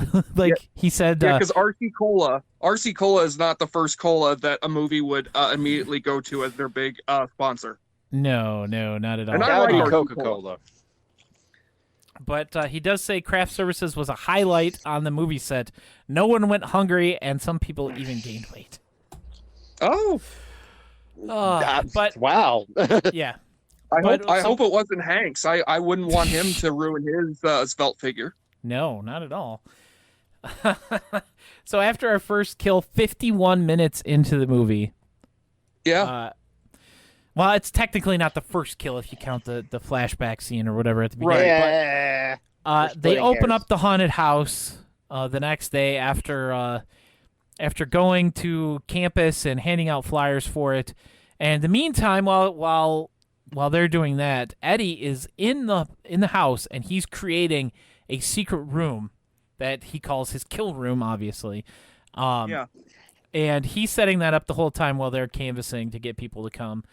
he said, Yeah, because RC Cola is not the first cola that a movie would immediately go to as their big sponsor. no, not at all. And I That would be like Coca-Cola. But he does say craft services was a highlight on the movie set. No one went hungry, and some people even gained weight. Oh, But Wow. yeah, I But hope it wasn't Hanks. I wouldn't want him to ruin his svelte figure. no, not at all. So after our first kill, 51 minutes into the movie, Yeah. well, it's technically not the first kill if you count the flashback scene or whatever at the beginning. Yeah. They splitting open hairs. up the haunted house the next day after going to campus and handing out flyers for it. And in the meantime, while they're doing that, Eddie is in the house, and he's creating a secret room that he calls his kill room, obviously. Yeah. And he's setting that up the whole time while they're canvassing to get people to come.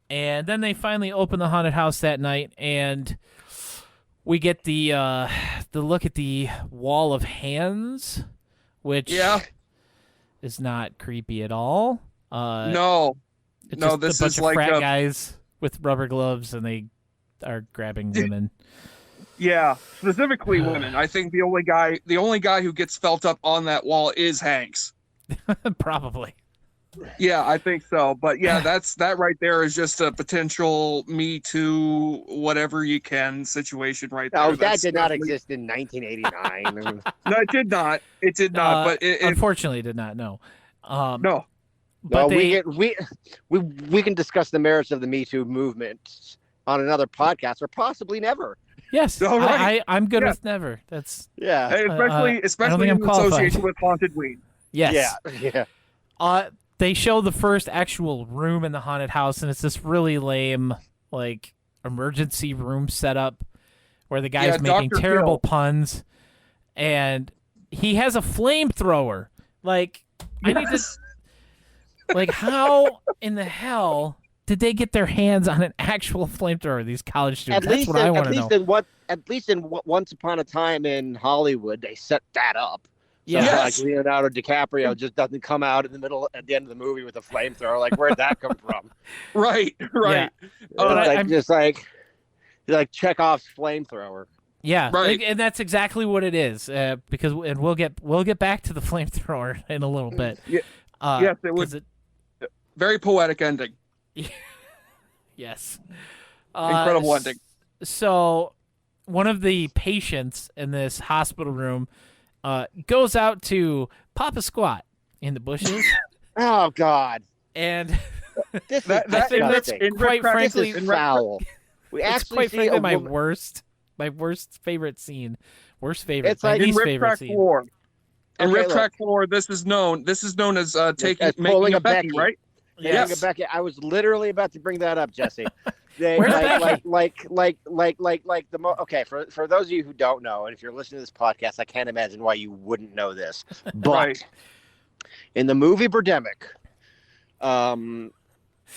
And then they finally open the haunted house that night, and we get the look at the wall of hands, which Yeah. is not creepy at all. No. It's No, just this a bunch is of like frat a- guys with rubber gloves, and they are grabbing women. Yeah. Specifically women. I think the only guy who gets felt up on that wall is Hanks. Probably. Yeah, I think so. But yeah, that right there is just a potential Me Too, whatever you can situation right there. No, that That's did not definitely- exist in 1989. No, it did not. It did not. But it Unfortunately, did not know. no. But No, we can discuss the merits of the Me Too movement on another podcast, or possibly never. yes, All right. I'm good Yeah. with never. That's Yeah. Hey, especially think I'm in qualified. association with HauntedWeen. yes. Yeah. They show the first actual room in the haunted house, and it's this really lame, like, emergency room setup where the guy's Yeah, making Dr. terrible Phil. puns, and he has a flamethrower. Like, I need to. Like, how in the hell did they get their hands on an actual flamethrower? These college students. That's what I want to know. At least in Once Upon a Time in Hollywood, they set that up. So Yes. like Leonardo DiCaprio just doesn't come out in the middle at the end of the movie with a flamethrower. Like, where'd that come from? Right. Yeah. Just like Chekhov's flamethrower. Yeah, Right. and that's exactly what it is. Because we'll get back to the flamethrower in a little bit. Yes, it was very poetic ending. Yes. Incredible ending. So, one of the patients in this hospital room goes out to pop a squat in the bushes. Oh God! And This That- is that- I think that's in quite Red this frankly, is foul. We it's actually quite see frankly a my woman. worst favorite scene. Worst favorite. It's my like- In least Rip favorite Track scene. 4. In Okay, Rip look. Track 4, this is known as taking As making pulling a a Becky, Becky. right? Yeah, Yes. Becky, I was literally about to bring that up, Jesse. They, Where's like Becky? okay, for those of you who don't know, and if you're listening to this podcast, I can't imagine why you wouldn't know this. But Right. in the movie Birdemic,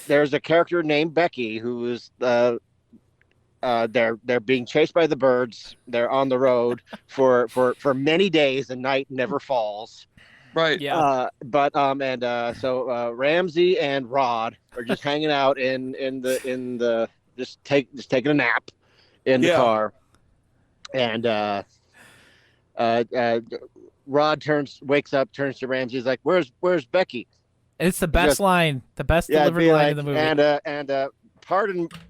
there's a character named Becky who is they're being chased by the birds. They're on the road for many days, and night never falls. Right. Yeah. So Ramsey and Rod are just hanging out in the just taking a nap in the Yeah. car, and Rod wakes up, turns to Ramsey, he's like, "Where's Becky?" It's the best just- line, the best Yeah, delivered be line like, in the movie. and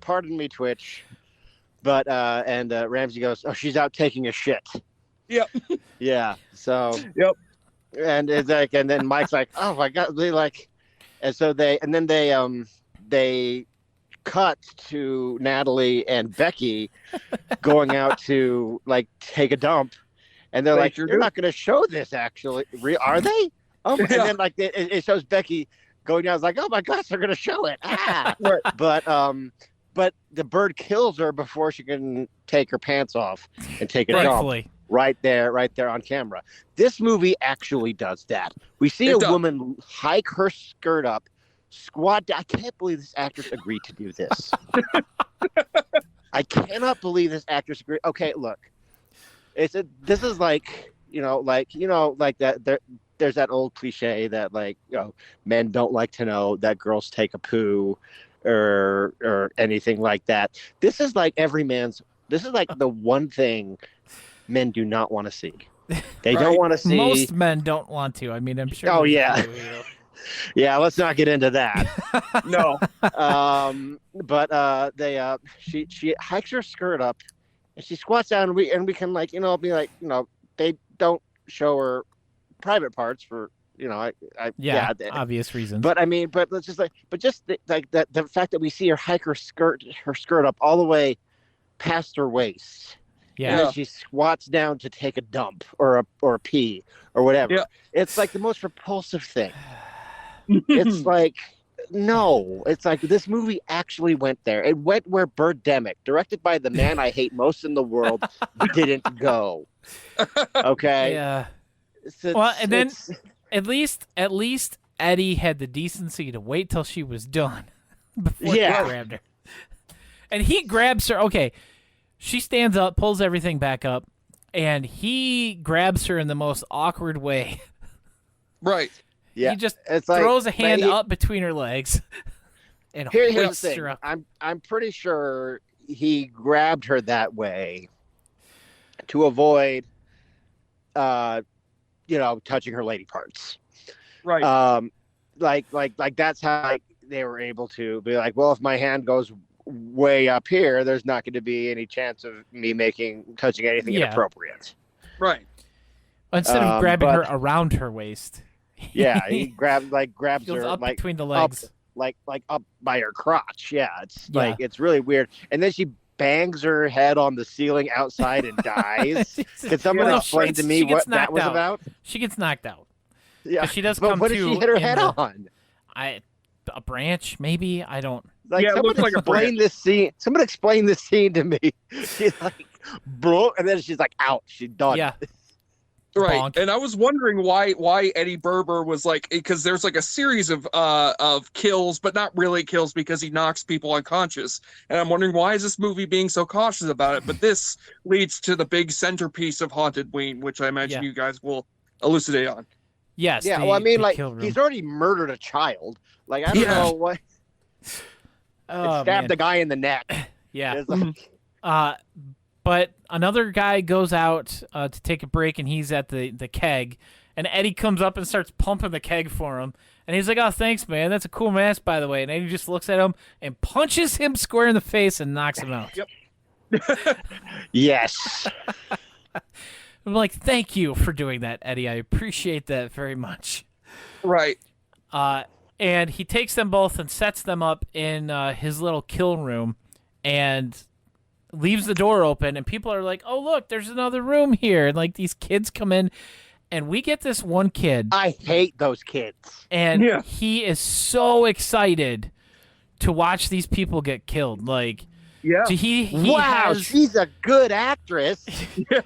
pardon me, Twitch, but Ramsey goes, "Oh, she's out taking a shit." Yep. Yeah. So. Yep. And it's like, and then Mike's like, "Oh my God!" They like, and so they cut to Natalie and Becky going out to like take a dump, and they're They like, sure "You're do. not going to show this, actually, are they?" And Yeah. then like it shows Becky going down. It's like, "Oh my gosh, they're going to show it!" Ah. Right. But the bird kills her before she can take her pants off and take a dump. Thankfully. Right there on camera. This movie actually does that. We see It a does. woman hike her skirt up, squat down. I can't believe this actress agreed to do this. I cannot believe this actress agreed. Okay, look. This is like that there's that old cliche that men don't like to know that girls take a poo or anything like that. This is like this is like the one thing men do not want to see. They don't Right. want to see. Most men don't want to. I mean, I'm sure. Oh, there's yeah. a few, you know. Yeah, let's not get into that. No. But she hikes her skirt up, and she squats down, and we can be like, they don't show her private parts for Yeah, obvious reasons. But I mean, but let's just the fact that we see her hike her skirt up all the way past her waist. yeah. And then she squats down to take a dump or a pee or whatever. Yeah. It's like the most repulsive thing. It's like, no, it's like this movie actually went there. It went where Birdemic, directed by the man I hate most in the world, didn't go. Okay. Yeah. It's- Well, and then it's- at least Eddie had the decency to wait till she was done before Yeah. he grabbed her. And he grabs her. Okay, she stands up, pulls everything back up, and he grabs her in the most awkward way. Right. yeah, He just it's like, throws a hand he- up between her legs and Here's the hoists thing. her up. I'm pretty sure he grabbed her that way to avoid, touching her lady parts. Right. Like that's how they were able to be like, well, if my hand goes way up here, there's not going to be any chance of me touching anything Yeah. inappropriate. Right. Instead of grabbing her but- around her waist. Yeah, he grabs He goes her up like between the up, legs. like up by her crotch. Yeah, it's Yeah. like it's really weird. And then she bangs her head on the ceiling outside and dies. Can someone No, explain to me she gets what that knocked was out. about? She gets knocked out. Yeah, 'Cause she does but come what did to she hit her in head the- on? A branch, maybe? I don't. Like, Yeah, it someone looks like a explain this scene. Someone explain this scene to me. She's like, bro, and then she's like, out. She's done. Yeah. Right, Bonk. and I was wondering why Eddie Berber was like, because there's like a series of kills, but not really kills because he knocks people unconscious, and I'm wondering why is this movie being so cautious about it? But this leads to the big centerpiece of HauntedWeen, which I imagine you guys will elucidate on. Yes. Yeah, the- well, I mean, the like, kill room. he's already murdered a child. Like, I don't know what. Oh, Stabbed man. the guy in the neck. Yeah. It's like, But another guy goes out to take a break, and he's at the keg. And Eddie comes up and starts pumping the keg for him. And he's like, "Oh, thanks, man. That's a cool mask, by the way." And Eddie just looks at him and punches him square in the face and knocks him out. Yep. yes. I'm like, "Thank you for doing that, Eddie. I appreciate that very much." Right. And he takes them both and sets them up in his little kill room and leaves the door open. And people are like, "Oh, look, there's another room here." And, like, these kids come in. And we get this one kid. I hate those kids. And Yeah. he is so excited to watch these people get killed. Like, Yeah. so he Wow, has, she's a good actress.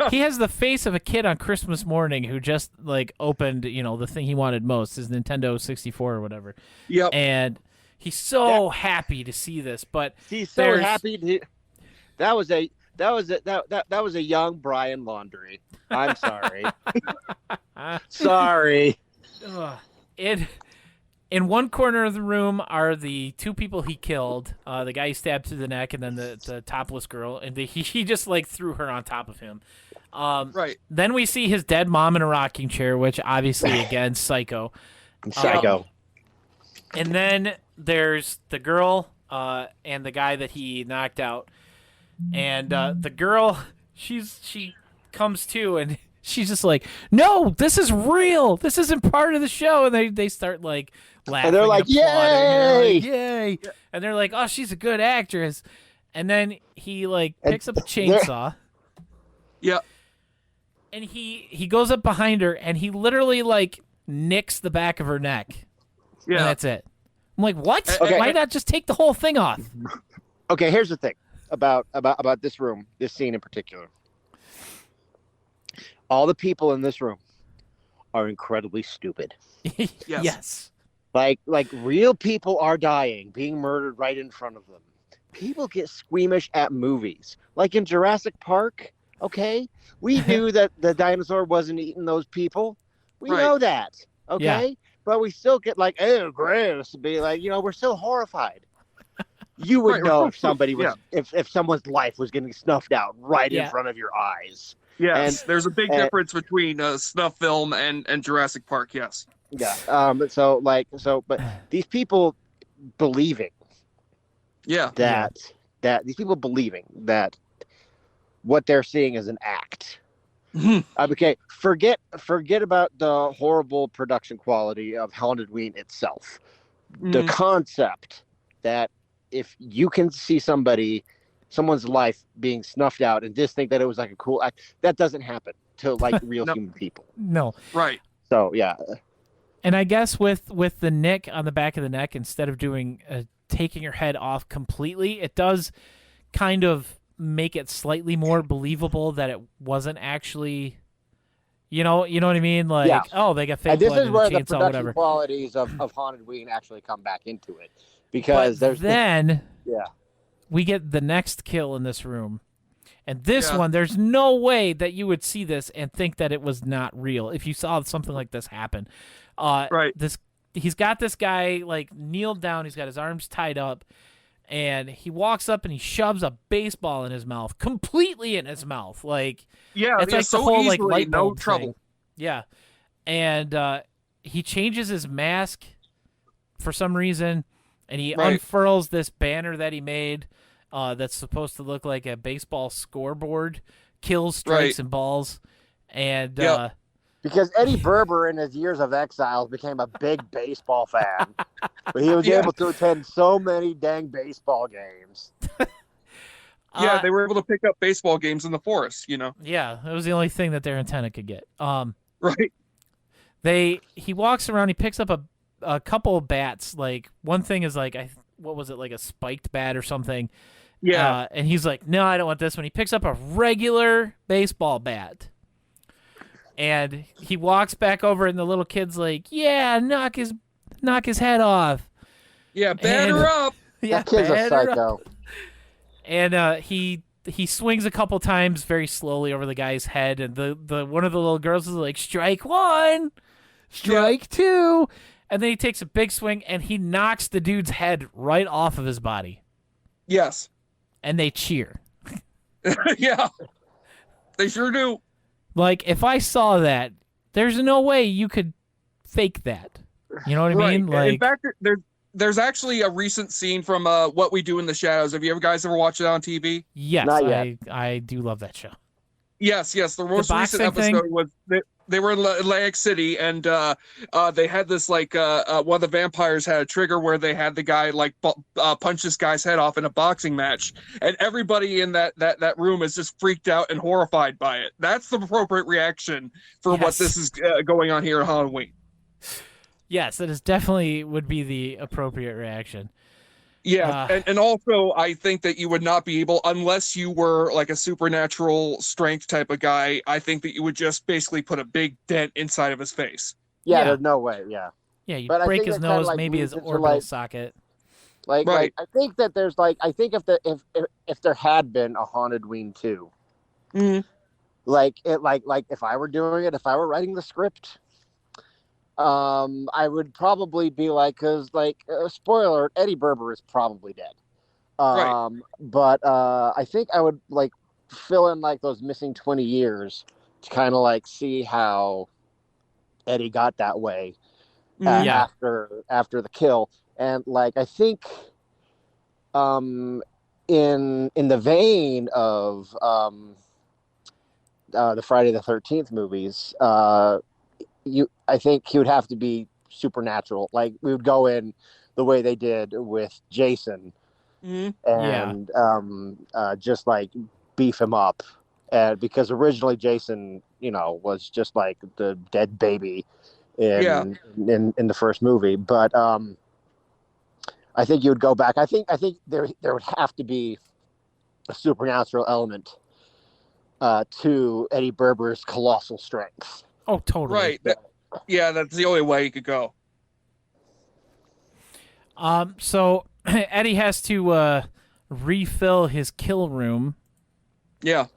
he has the face of a kid on Christmas morning who just, like, opened, the thing he wanted most, his Nintendo 64 or whatever. Yep. And he's so happy to see this, but She's so happy. That was a young Brian Laundrie. I'm sorry. Sorry. In one corner of the room are the two people he killed, the guy he stabbed through the neck, and then the topless girl, and he just, like, threw her on top of him. Right. Then we see his dead mom in a rocking chair, which obviously, again, psycho. Psycho. And then there's the girl and the guy that he knocked out. And the girl, she comes to, and she's just like, "No, this is real. This isn't part of the show." And they start, like, laughing. And they're like, applauding, "Yay!" Yay. And they're like, "Oh, she's a good actress." And then he, like, picks up a chainsaw. Yeah. And he goes up behind her, and he literally, like, nicks the back of her neck. Yeah. And that's it. I'm like, what? Okay. Why not just take the whole thing off? Okay, here's the thing about this room, this scene in particular. All the people in this room are incredibly stupid. Yes. Like real people are dying, being murdered right in front of them. People get squeamish at movies. Like in Jurassic Park, okay? We knew that the dinosaur wasn't eating those people. We know that, okay? Yeah. But we still get like, "Oh, gross," be like, we're still horrified. You would know if somebody was, if someone's life was getting snuffed out right in front of your eyes. Yes, there's a big difference between snuff film and Jurassic Park. Yes. Yeah. But these people believing. Yeah. That these people believing that what they're seeing is an act. Okay. Forget about the horrible production quality of HauntedWeen itself. The concept that if you can see someone's life being snuffed out and just think that it was like a cool act, that doesn't happen to like real human people. No. Right. So yeah. And I guess with the nick on the back of the neck, instead of doing taking your head off completely, it does kind of make it slightly more believable that it wasn't actually, you know what I mean? Like, oh, they got fake and this blood is in where the the chainsaw, production whatever. qualities of HauntedWeen actually come back into it, because But then yeah. we get the next kill in this room. And this one, there's no way that you would see this and think that it was not real if you saw something like this happen. Right. He's got this guy, like, kneeled down. He's got his arms tied up. And he walks up and he shoves a baseball in his mouth, completely in his mouth. Like, it's like so the whole, like, easily, light bulb no trouble. thing. Yeah. And he changes his mask for some reason, and he unfurls this banner that he made that's supposed to look like a baseball scoreboard, kills, strikes, and balls. And because Eddie Berber in his years of exile became a big baseball fan, but he was able to attend so many dang baseball games. Yeah, they were able to pick up baseball games in the forest, Yeah, it was the only thing that their antenna could get. Right. He walks around, he picks up a couple of bats. Like, one thing is like, what was it, like a spiked bat or something? Yeah. And he's like, "No, I don't want this one." He picks up a regular baseball bat. And he walks back over, and the little kid's like, "Yeah, knock his head off." Yeah, batter up. Yeah, That kid's a batter up. psycho. And he swings a couple times very slowly over the guy's head, and the one of the little girls is like, "Strike one, strike two," and then he takes a big swing and he knocks the dude's head right off of his body, Yes. and they cheer. Yeah. They sure do. Like, if I saw that, there's no way you could fake that. You know what I mean? Like, in fact, there's actually a recent scene from What We Do in the Shadows. Have you guys ever watched it on TV? yes, Not yet. I do love that show. Yes. The most recent boxing thing? episode was they were in Atlantic City, and they had this like one of the vampires had a trigger where they had the guy like punch this guy's head off in a boxing match, and everybody in that room is just freaked out and horrified by it. That's the appropriate reaction for what this is going on here at Halloween. Yes, that is definitely would be the appropriate reaction. Yeah, and also I think that you would not be able, unless you were like a supernatural strength type of guy, I think that you would just basically put a big dent inside of his face. Yeah, Yeah. there's no way. Yeah. Yeah, you But I break think his that kinda, nose, like, maybe his moves into, orbital like- socket. Like, Right. I think that there's like, I think if there had been a HauntedWeen 2, Mhm. like if I were doing it, if I were writing the script, I would probably be like, because like spoiler alert, Eddie Berber is probably dead. Right. But I think I would like fill in like those missing 20 years to kind of like see how Eddie got that way Yeah. after the kill. And like I think in the vein of the Friday the 13th movies, I think he would have to be supernatural. Like we would go in the way they did with Jason, Mhm. and just like beef him up. And because originally Jason, was just like the dead baby in the first movie, but I think you would go back. I think there would have to be a supernatural element to Eddie Berber's colossal strength. Oh, totally. Right. That's the only way you could go. So Eddie has to refill his kill room, Yeah.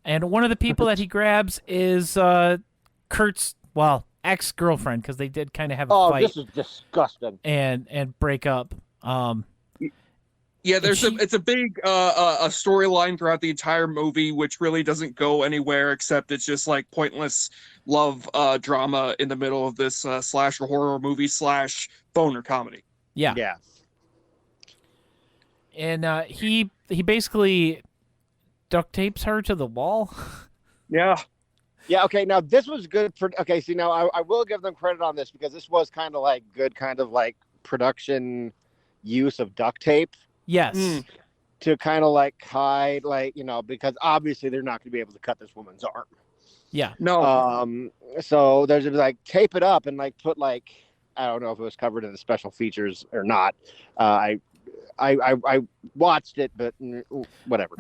and one of the people that he grabs is Kurt's ex-girlfriend, because they did kind of have a fight This is disgusting. and break up. Yeah, it's a big a storyline throughout the entire movie, which really doesn't go anywhere except it's just like pointless love drama in the middle of this slasher horror movie / boner comedy. Yeah. And he basically duct tapes her to the wall. Yeah. Yeah. Okay. Now this was good. See, now I will give them credit on this because this was kind of like good, kind of like production use of duct tape. Yes. To kind of like hide, like, because obviously they're not going to be able to cut this woman's arm. Yeah. No. So there's like tape it up and like put like, I don't know if it was covered in the special features or not. I watched it, but whatever.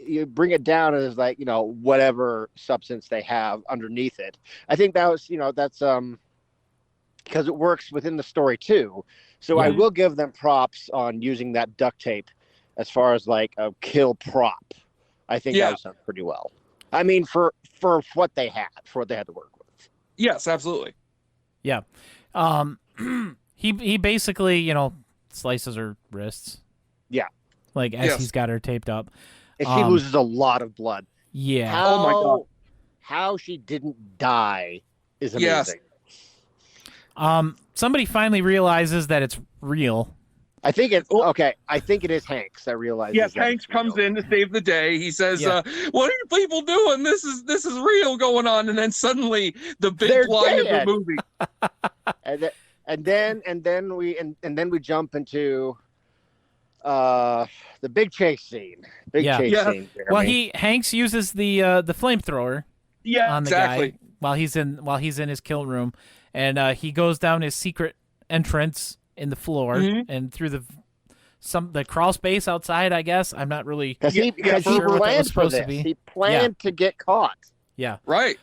You bring it down and it's like, whatever substance they have underneath it. I think that was, that's because it works within the story too. So I will give them props on using that duct tape as far as like a kill prop. I think that was done pretty well. I mean, for what they had, to work with. Yes, absolutely. Yeah. He basically, slices her wrists. Yeah. Like as he's got her taped up. And she loses a lot of blood. Yeah. Oh my God. How she didn't die is amazing. Somebody finally realizes that it's real. I think it is Hanks that realizes. Yes, that Hanks it's real. comes in to save the day. He says, "What are you people doing? This is real going on." And then suddenly the big They're line of dead. the movie. and then we jump into the big chase scene. Chase scene. Well, Hanks uses the flamethrower on the exactly. guy while he's in his kill room, and he goes down his secret entrance in the floor and through the the crawl space outside, I guess. I'm not really Because he sure what that was planned for supposed to this. be. He planned to get caught. Yeah. Right.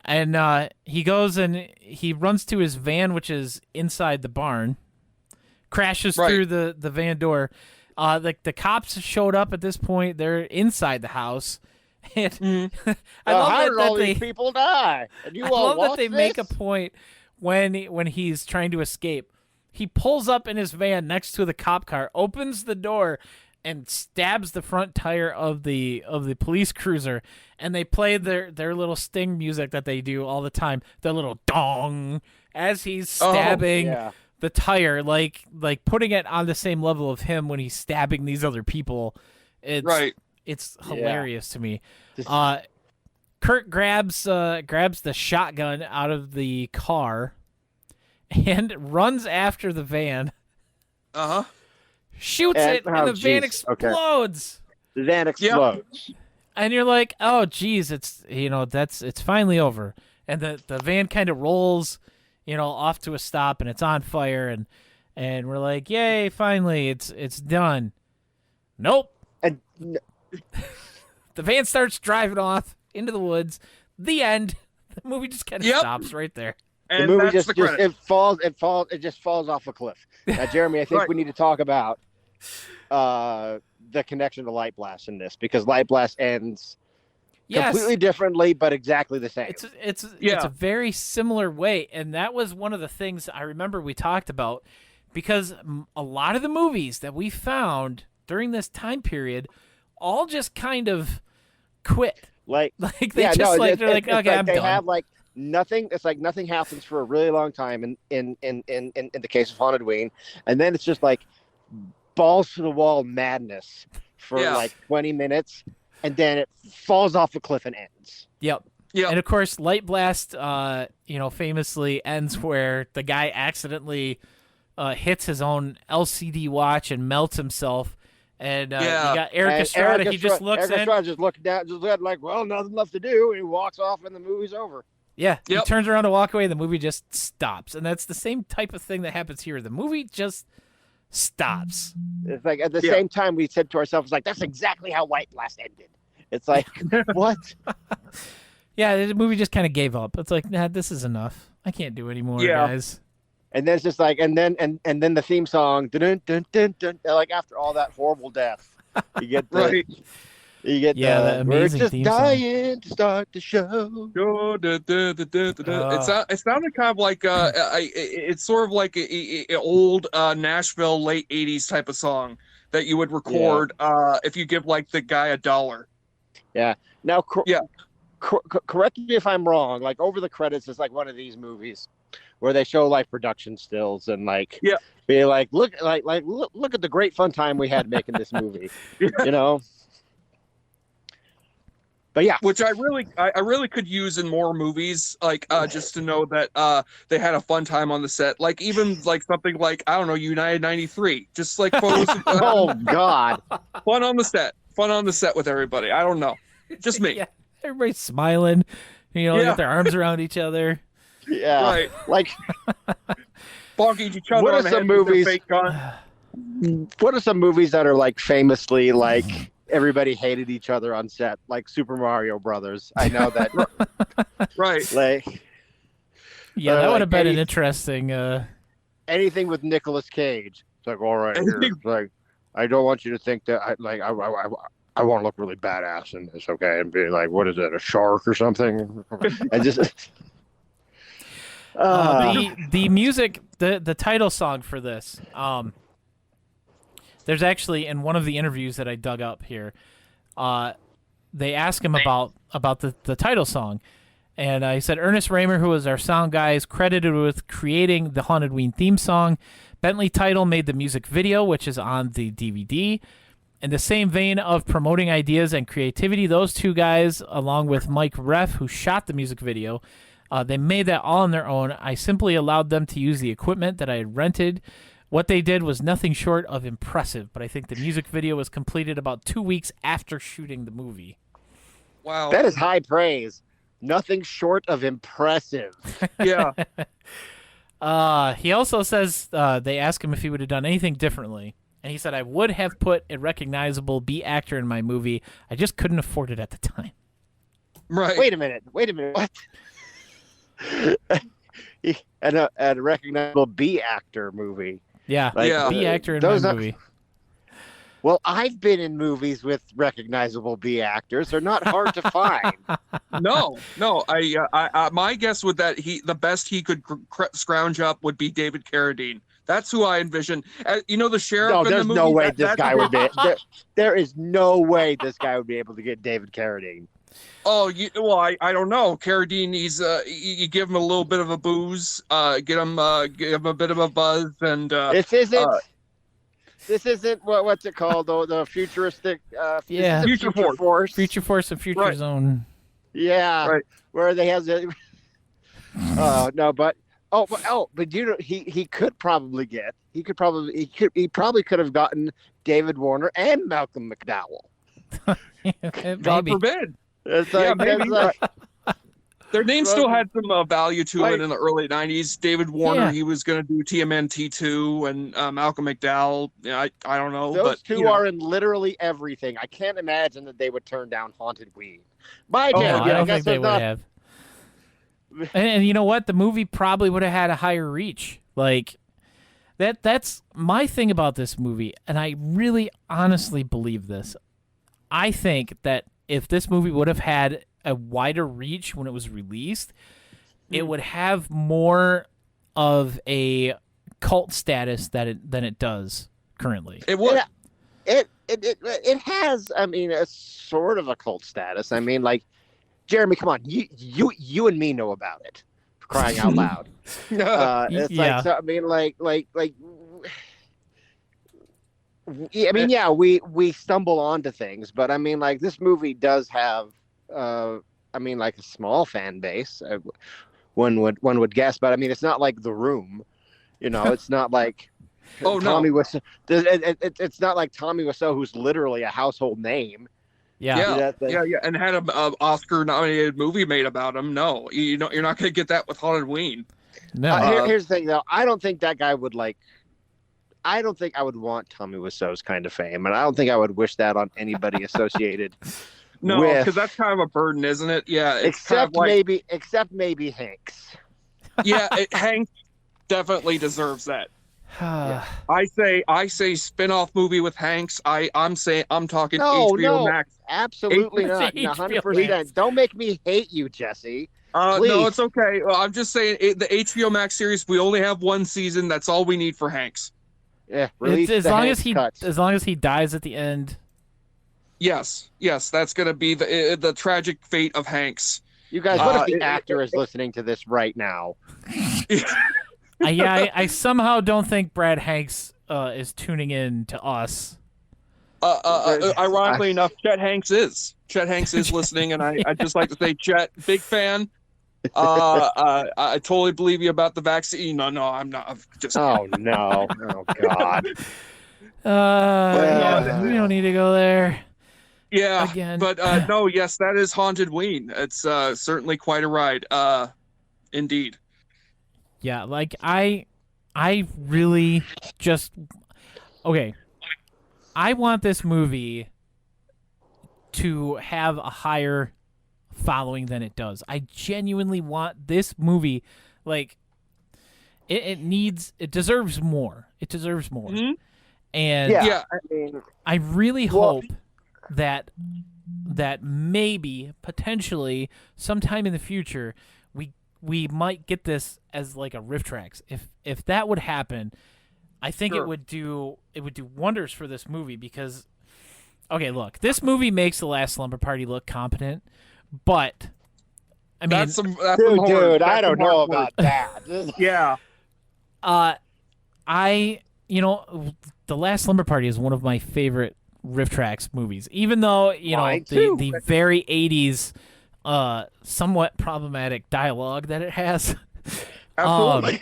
And he goes and he runs to his van, which is inside the barn, crashes through the van door. The cops showed up at this point. They're inside the house. And I love how that, did all they, these people die? And you I all love that watch they this? make a point when he's trying to escape. He pulls up in his van next to the cop car, opens the door, and stabs the front tire of the police cruiser. And they play their little sting music that they do all the time, their little dong, as he's stabbing the tire, like putting it on the same level of him when he's stabbing these other people. It's hilarious to me. Kurt grabs the shotgun out of the car and runs after the van. Shoots it, and the van explodes. The van explodes. And you're like, oh, geez, it's finally over. And the van kind of rolls, off to a stop, and it's on fire, and we're like, yay, finally, it's done. Nope. And the van starts driving off into the woods. The end. The movie just kind of stops right there. And the movie that's it just falls off a cliff. Now, Jeremy, I think we need to talk about the connection to Light Blast in this, because Light Blast ends completely differently, but exactly the same. It's a very similar way, and that was one of the things I remember we talked about, because a lot of the movies that we found during this time period all just kind of quit. Like they okay, I'm they done. have nothing. It's like nothing happens for a really long time in the case of HauntedWeen, and then it's just like balls to the wall madness for like 20 minutes, and then it falls off a cliff and ends. Yep. And of course, Light Blast, famously ends where the guy accidentally hits his own LCD watch and melts himself. And you got Eric Estrada. He just looks in. Estrada just looked down, just like, well, nothing left to do, and he walks off, and the movie's over. Yeah, he turns around to walk away, and the movie just stops. And that's the same type of thing that happens here. The movie just stops. It's like at the same time we said to ourselves, like, that's exactly how Light Blast ended. It's like, what? Yeah, the movie just kind of gave up. It's like, nah, this is enough. I can't do anymore, guys. And then it's just like, and then the theme song, dun, dun, dun, dun, like after all that horrible death, you get the, you get the amazing we're just theme dying song to start the show. It sounded kind of like it's sort of like a old Nashville late '80s type of song that you would record if you give like the guy $1. Yeah. Now, correct me if I'm wrong. Like over the credits is like one of these movies where they show like production stills and like be like look at the great fun time we had making this movie, But yeah, which I really could use in more movies, like just to know that they had a fun time on the set. Like even like something like, I don't know, United '93, just like photos. Oh God, fun on the set with everybody. I don't know, just me. Yeah, everybody's smiling, got their arms around each other. Yeah, right. Like bonking each other. What on are the some head with their movies? fake gun? What are some movies that are like famously like everybody hated each other on set, like Super Mario Brothers? I know that. Right. Like, that would have been an interesting. Anything with Nicolas Cage. It's like, all right, here. It's like, I don't want you to think that I want to look really badass in this, okay? And be like, what is it, a shark or something? And just. The music, the title song for this, there's actually in one of the interviews that I dug up here, they asked him about the title song, and he said Ernest Raymer, who was our sound guy, is credited with creating the HauntedWeen theme song. Bentley Title made the music video, which is on the DVD. In the same vein of promoting ideas and creativity, those two guys, along with Mike Reff, who shot the music video, they made that all on their own. I simply allowed them to use the equipment that I had rented. What they did was nothing short of impressive, but I think the music video was completed about 2 weeks after shooting the movie. Wow. That is high praise. Nothing short of impressive. Yeah. He also says they asked him if he would have done anything differently, And he said, I would have put a recognizable B actor in my movie. I just couldn't afford it at the time. Right. Wait a minute. What? and a recognizable B actor movie. Yeah, Like, Yeah. B actor in those my are- movie. Well, I've been in movies with recognizable B actors. They're not hard to find. No. I my guess would that the best he could scrounge up would be David Carradine. That's who I envision. The sheriff. No, in the there's movie, no way that- this that's guy who- would be. There is no way this guy would be able to get David Carradine. Oh, I don't know. Carradine, you give him a little bit of a booze, give him a bit of a buzz, and This isn't what's it called? The futuristic. Yeah. Future Force. Future Force and Future Right. Zone. Yeah. Right. Where they have the. No, but he could probably get. He probably could have gotten David Warner and Malcolm McDowell. God Maybe. forbid. It's Yeah, like, maybe. it's like Their name still had some value to Right. it in the early '90s. David Warner, Yeah. he was going to do TMNT 2, and Malcolm McDowell. I don't know, those but two are in literally everything. I can't imagine that they would turn down HauntedWeen. My Oh, No, opinion, I don't guess think they there's would not- have. And you know what? The movie probably would have had a higher reach. Like that's my thing about this movie, and I really honestly believe this. I think that if this movie would have had a wider reach when it was released, it would have more of a cult status than it does currently. it would. Yeah. It has, I mean, a sort of a cult status. I mean, like, Jeremy, come on, you and me know about it. For crying out loud. It's Yeah. like, so, I mean, I mean, yeah, we stumble onto things, but I mean, like, this movie does have, I mean, like, a small fan base. One would guess, but I mean, it's not like The Room. It's not like. Oh, no. Tommy Wiseau. It's not like Tommy Wiseau, who's literally a household name. Yeah, Yeah. and had an Oscar-nominated movie made about him. No, you're not going to get that with HauntedWeen. No. Here's the thing, though. I don't think that guy would like. I don't think I would want Tommy Wiseau's kind of fame, and I don't think I would wish that on anybody associated. No, with- because that's kind of a burden, isn't it? Yeah, it's kind except maybe Hanks. Hank definitely deserves that. I say spin-off movie with Hanks. I'm talking No, HBO no. Max. Absolutely not. HBO 100%. Max. Don't make me hate you, Jesse. No, Please. it's okay. Well, I'm just saying the HBO Max series. We only have one season. That's all we need for Hanks. Yeah, release As the long Hanks as he cuts. as long as he dies at the end. Yes, that's gonna be the tragic fate of Hanks. You guys, what if it- the actor is listening to this right now? I somehow don't think Brad Hanks is tuning in to us. Ironically enough, Chet Hanks is. Chet Hanks is listening, and I just like to say, Chet, big fan. I totally believe you about the vaccine. No, I'm not. I'm just. Oh no! Oh God! We don't need to go there. Yeah, Again. but no, yes, that is HauntedWeen. It's certainly quite a ride. Indeed. Yeah, like I really just okay. I want this movie to have a higher following than it does. I genuinely want this movie, like it deserves more. It deserves more. Mhm. And Yeah. I mean, I really Well- hope that maybe potentially sometime in the future we might get this as like a riff tracks. If that would happen, I think Sure. it would do wonders for this movie because okay, look, this movie makes The Last Slumber Party look competent, but I mean That's some hard- dude, I that's don't some know hard about work. that. Yeah. The Last Slumber Party is one of my favorite riff tracks movies, even though Mine too. the very 80s somewhat problematic dialogue that it has. Absolutely.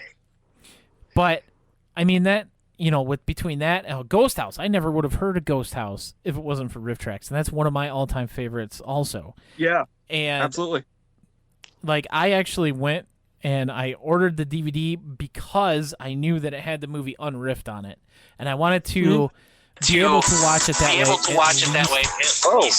But I mean that with between that and Ghost House, I never would have heard of Ghost House if it wasn't for riff tracks, and that's one of my all-time favorites also. Yeah. And Absolutely. like I actually went and I ordered the DVD because I knew that it had the movie Unriffed on it, and I wanted to be able to watch it that way. Oh,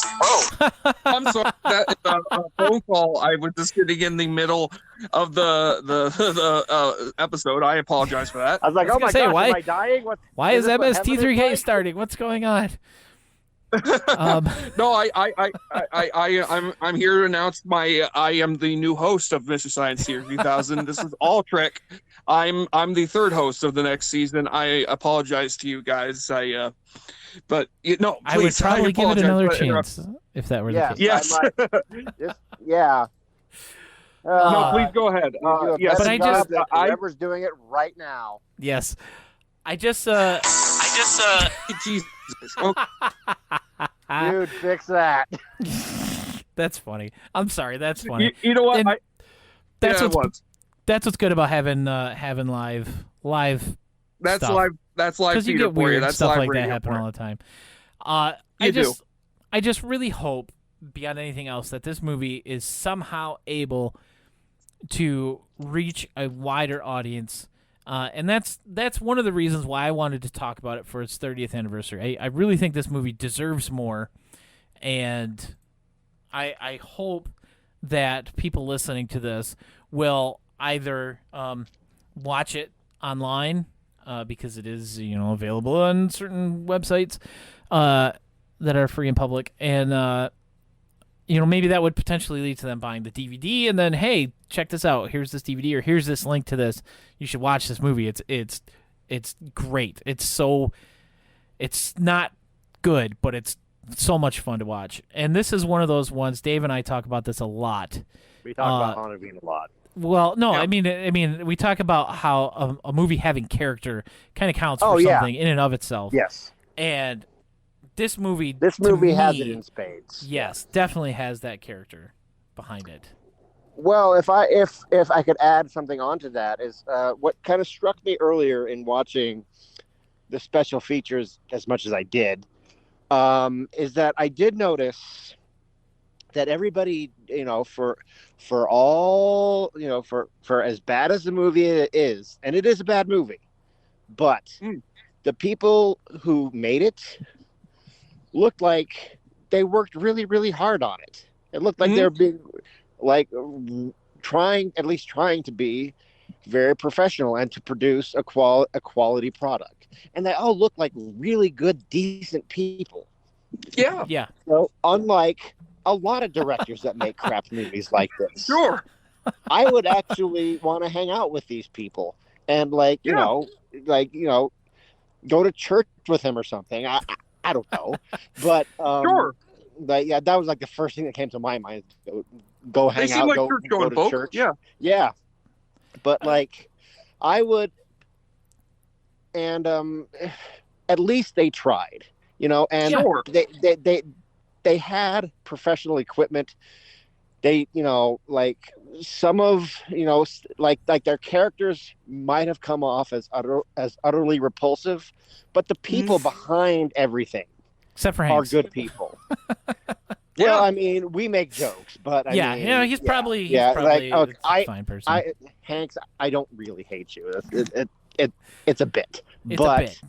I'm sorry. That phone call. I was just getting in the middle of the episode. I apologize for that. I was like, I was oh my gonna say, gosh, why- am I dying? Why is this what heaven is MST3K like? starting? What's going on? No, I'm here to announce I am the new host of Mr. Science Theater 3000. This is all Trick. I'm the third host of the next season. I apologize to you guys. But no, I would please, probably give it apologize another for interrupt- chance if that were Yes. the case. Yes. Yeah. No, please go ahead. You do a Yes, better But I job just- than I whoever's doing it right now. Yes. I just Jesus. Okay. Dude, fix that. That's funny. I'm sorry. That's funny. You know what? And that's yeah, it what's was. that's what's good about having live That's stuff. live. That's live because you theater get for you. weird That's stuff live like that radio happen for you. all the time. You I just really hope beyond anything else that this movie is somehow able to reach a wider audience. And that's one of the reasons why I wanted to talk about it for its 30th anniversary. I really think this movie deserves more, and I hope that people listening to this will either watch it online because it is available on certain websites that are free and public, and maybe that would potentially lead to them buying the DVD, and then, hey, check this out. Here's this DVD, or here's this link to this. You should watch this movie. It's great. It's not good, but it's so much fun to watch. And this is one of those ones. Dave and I talk about this a lot. We talk about HauntedWeen a lot. Well, no, Yeah. I mean, we talk about how a movie having character kind of counts for Oh, yeah. something in and of itself. Yes. And this movie, This to movie has me, it in spades. Yes, definitely has that character behind it. Well, if I could add something onto that is what kind of struck me earlier in watching the special features as much as I did, is that I did notice that everybody, for all, for as bad as the movie is, and it is a bad movie, but the people who made it looked like they worked really, really hard on it. It looked like they're being trying to be very professional and to produce a quality product. And they all look like really good, decent people. Yeah. Yeah. So unlike a lot of directors that make crap movies like this, Sure. I would actually want to hang out with these people and go to church with him or something. I don't know, but Sure. that was like the first thing that came to my mind. Go hang They seem out, like go church-going to folk. church. Yeah. Yeah, but I would, and at least they tried, and Sure. they had professional equipment. They, some of, their characters might have come off as utterly repulsive, but the people behind everything Except for are Hanks. good people. Yeah. Well, I mean, we make jokes, but I mean, he's probably okay, a fine person. Hanks, I don't really hate you. It's a bit, It's but a bit.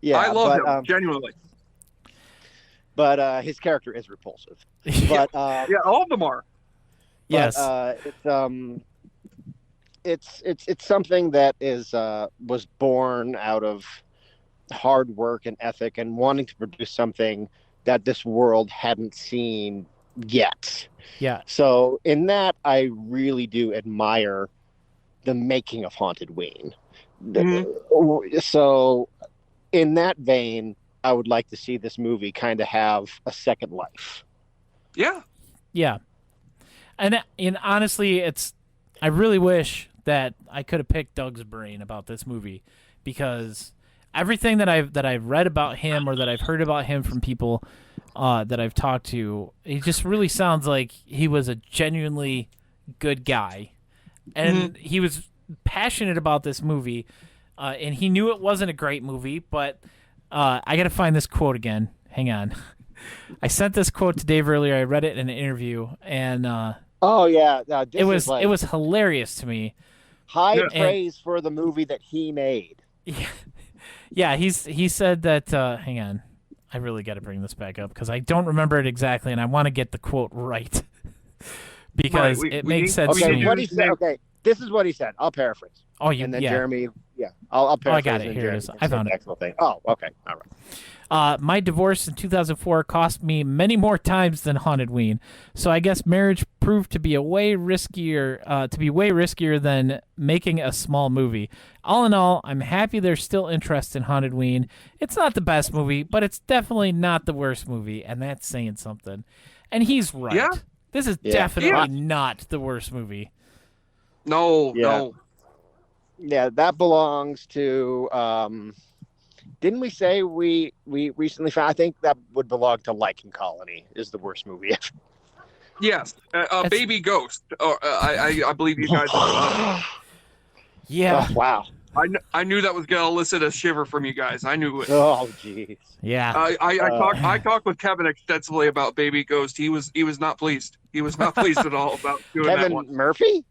yeah, I love but, him, genuinely. But his character is repulsive. But Yeah, all of them are. Yes. it's something that was born out of hard work and ethic and wanting to produce something that this world hadn't seen yet. Yeah. So in that, I really do admire the making of HauntedWeen. So in that vein, I would like to see this movie kind of have a second life. Yeah. Yeah. And honestly, I really wish that I could have picked Doug's brain about this movie, because everything that I've read about him or that I've heard about him from people that I've talked to, he just really sounds like he was a genuinely good guy, and he was passionate about this movie, and he knew it wasn't a great movie. But I got to find this quote again. Hang on. I sent this quote to Dave earlier. I read it in an interview, and oh yeah, it was hilarious to me. High praise for the movie that he made. Yeah. Yeah, he said that. Hang on, I really got to bring this back up because I don't remember it exactly, and I want to get the quote right because it makes sense to Okay, me. what he said. Okay, this is what he said. I'll paraphrase. Oh, you And then yeah. Jeremy, I'll paraphrase. I got it. and Here it Jeremy is. can I say found the it. actual thing. Oh, okay, all right. My divorce in 2004 cost me many more times than HauntedWeen, so I guess marriage proved to be way riskier than making a small movie. All in all, I'm happy there's still interest in HauntedWeen. It's not the best movie, but it's definitely not the worst movie, and that's saying something. And he's right. Yeah. This is definitely not the worst movie. No, Yeah. no. Yeah, that belongs to. Didn't we say we recently found? I think that would belong to Lichen Colony. Is the worst movie ever. Yes, Baby Ghost. I believe you guys. Yeah. Oh, wow. I knew that was gonna elicit a shiver from you guys. I knew it. Oh, jeez. Yeah. I talked with Kevin extensively about Baby Ghost. He was not pleased. He was not pleased at all about doing that Kevin one. Murphy?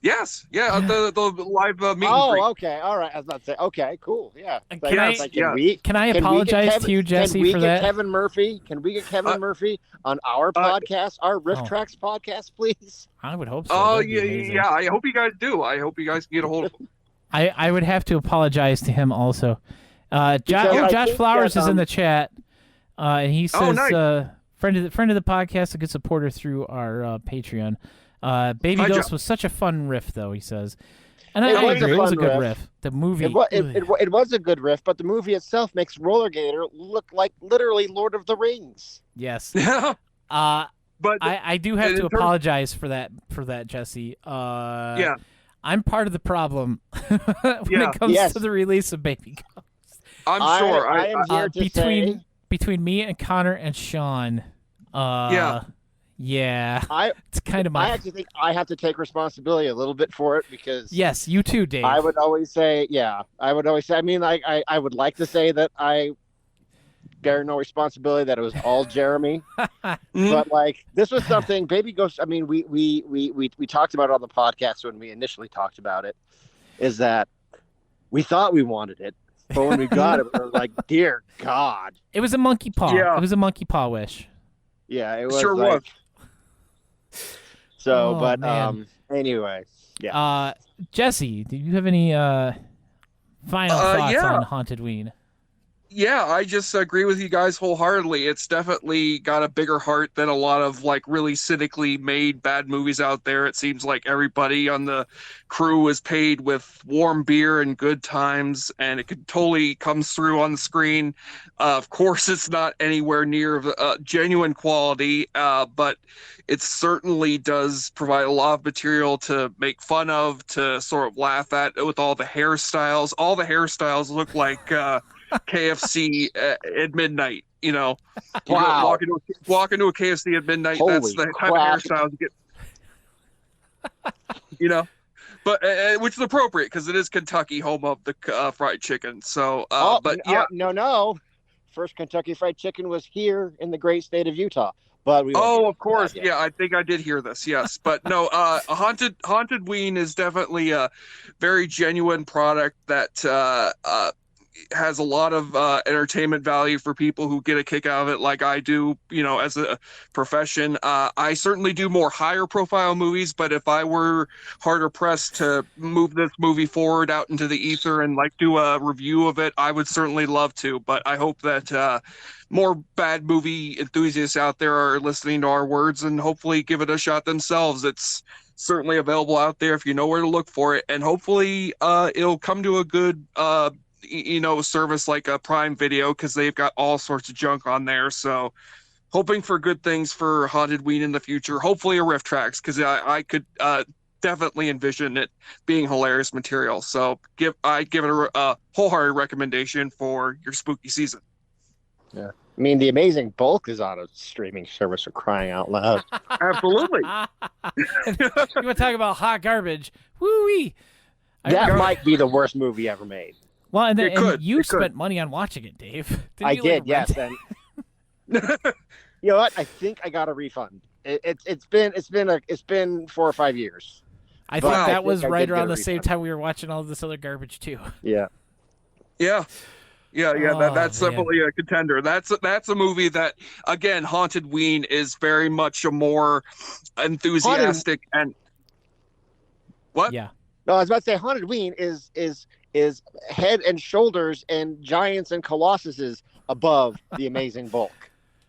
Yes, yeah, the live meet and greet. Oh, okay. All right. I was about to say, okay, cool. Yeah. Can I- Can I we get apologize to you, Jesse, can we for get that? Kevin Murphy? Can we get Kevin Murphy on our podcast, our Riff Tracks podcast, please? I would hope so. Oh, That'd be amazing. yeah. I hope you guys do. I hope you guys can get a hold of him. I would have to apologize to him also. I Josh think Flowers that, is in the chat, and he says, nice. friend of the podcast, a good supporter through our Patreon. Baby Hi, Ghost Joe. was such a fun riff, though, he says. And It I was a agree, it was a fun good riff. riff. The movie. It was a good riff, but the movie itself makes Roller Gator look like literally Lord of the Rings. Yes. Yeah, but I do have and to in terms- apologize for that, Jesse. yeah, I'm part of the problem when Yeah. it comes Yes. to the release of Baby Ghost. I'm sure. I am here to say, between me and Connor and Sean. Yeah, it's kind of I my. actually think I have to take responsibility a little bit for it because Yes, you too, Dave. I would always say, I mean, like, I would like to say that I bear no responsibility, that it was all Jeremy. But like, this was something, Baby Ghost. I mean, we talked about it on the podcast when we initially talked about it, is that we thought we wanted it, but when we got it, we were like, dear God. It was a monkey paw. Yeah. It was a monkey paw wish. Yeah, it was. Sure like, was. So, Oh, but man. anyway, yeah. Jesse, do you have any final thoughts yeah. on HauntedWeen? Yeah, I just agree with you guys wholeheartedly. It's definitely got a bigger heart than a lot of like really cynically made bad movies out there. It seems like everybody on the crew is paid with warm beer and good times, and it could totally comes through on the screen. Of course, it's not anywhere near genuine quality, but it certainly does provide a lot of material to make fun of, to sort of laugh at with all the hairstyles. All the hairstyles look like KFC at midnight, you know. You Wow. walk into a KFC at midnight. Holy that's the crap. type of hairstyles you get. You know, but which is appropriate because it is Kentucky, home of the fried chicken. So, but yeah. No. First Kentucky Fried Chicken was here in the great state of Utah. But we Oh, of course. Yeah, I think I did hear this. Yes, but no. HauntedWeen is definitely a very genuine product that has a lot of entertainment value for people who get a kick out of it, like I do, you know, as a profession. I certainly do more higher profile movies, but if I were harder pressed to move this movie forward out into the ether and like do a review of it, I would certainly love to. But I hope that more bad movie enthusiasts out there are listening to our words and hopefully give it a shot themselves. It's certainly available out there if you know where to look for it, and hopefully it'll come to a good service like a Prime Video, because they've got all sorts of junk on there. So hoping for good things for HauntedWeen in the future, hopefully a Riff Tracks, because I could definitely envision it being hilarious material. So I give it a wholehearted recommendation for your spooky season. Yeah. I mean, The Amazing Bulk is on a streaming service, for crying out loud. Absolutely. You want to talk about hot garbage? Woo-wee! That might be the worst movie ever made. Well, and you It could. spent money on watching it, Dave. Didn't I you, did, like, yes. rent And you know what? I think I got a refund. It's been 4 or 5 years. I But think I that think was I right did get around a the same refund. time we were watching all this other garbage too. Yeah. Yeah. That's man. definitely a contender. That's a movie that, again, HauntedWeen is very much a more enthusiastic and what? Yeah. No, I was about to say HauntedWeen is head and shoulders and giants and colossuses above the Amazing Bulk.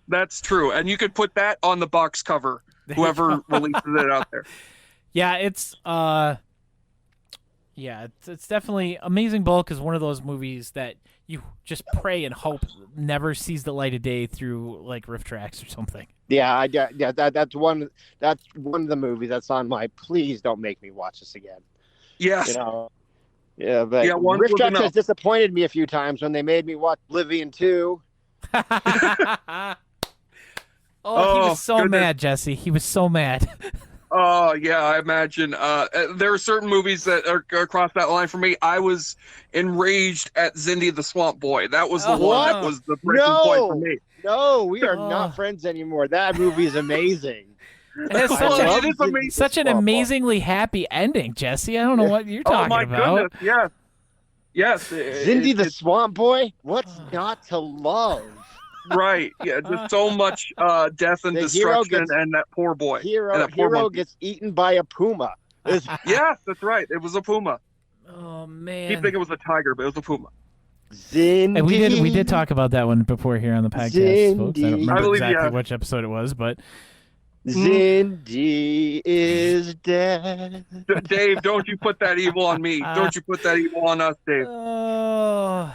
That's true, and you could put that on the box cover. Whoever releases it out there. Yeah, it's definitely Amazing Bulk is one of those movies that you just pray and hope never sees the light of day through like Riff Tracks or something. Yeah, that's one of the movies that's on my please don't make me watch this again. Yes. You know. Yeah, but once Riff was Tracks enough. has disappointed me a few times when they made me watch Oblivion 2. Oh, he was so goodness. mad, Jesse. He was so mad. Oh, yeah, I imagine. There are certain movies that are across that line for me. I was enraged at Zindy the Swamp Boy. That was the one that was the breaking point for me. No, we are not friends anymore. That movie is amazing. It has It is amazing. such an amazingly happy ending, Jesse. I don't know what you're talking about. Oh, my goodness, yes. Yes. Zindy the Swamp Boy? What's not to love? Right, yeah, just so much death and The hero destruction, and that poor boy. Hero gets eaten by a puma. Yes, that's right. It was a puma. Oh I man. keep thinking it was a tiger, but it was a puma. Zindy. And we did talk about that one before here on the podcast, folks. I don't Zindy. remember I believe, exactly yeah. which episode it was, but Zindy is dead. Dave, don't you put that evil on me. Don't you put that evil on us, Dave. Oh,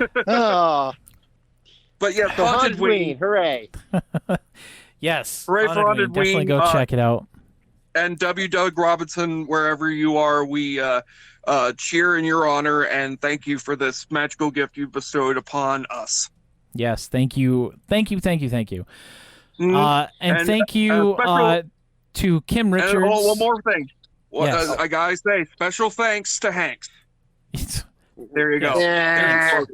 But yeah, so HauntedWeen. HauntedWeen, hooray. yes. Hooray for HauntedWeen. Definitely go HauntedWeen, check it out. And W. Doug Robinson, wherever you are, we cheer in your honor and thank you for this magical gift you bestowed upon us. Yes, thank you. Thank you. Mhm. And thank you to Kim Richards. And, one more thing. Yes. I gotta say, special thanks to Hanks. There you go. Yeah.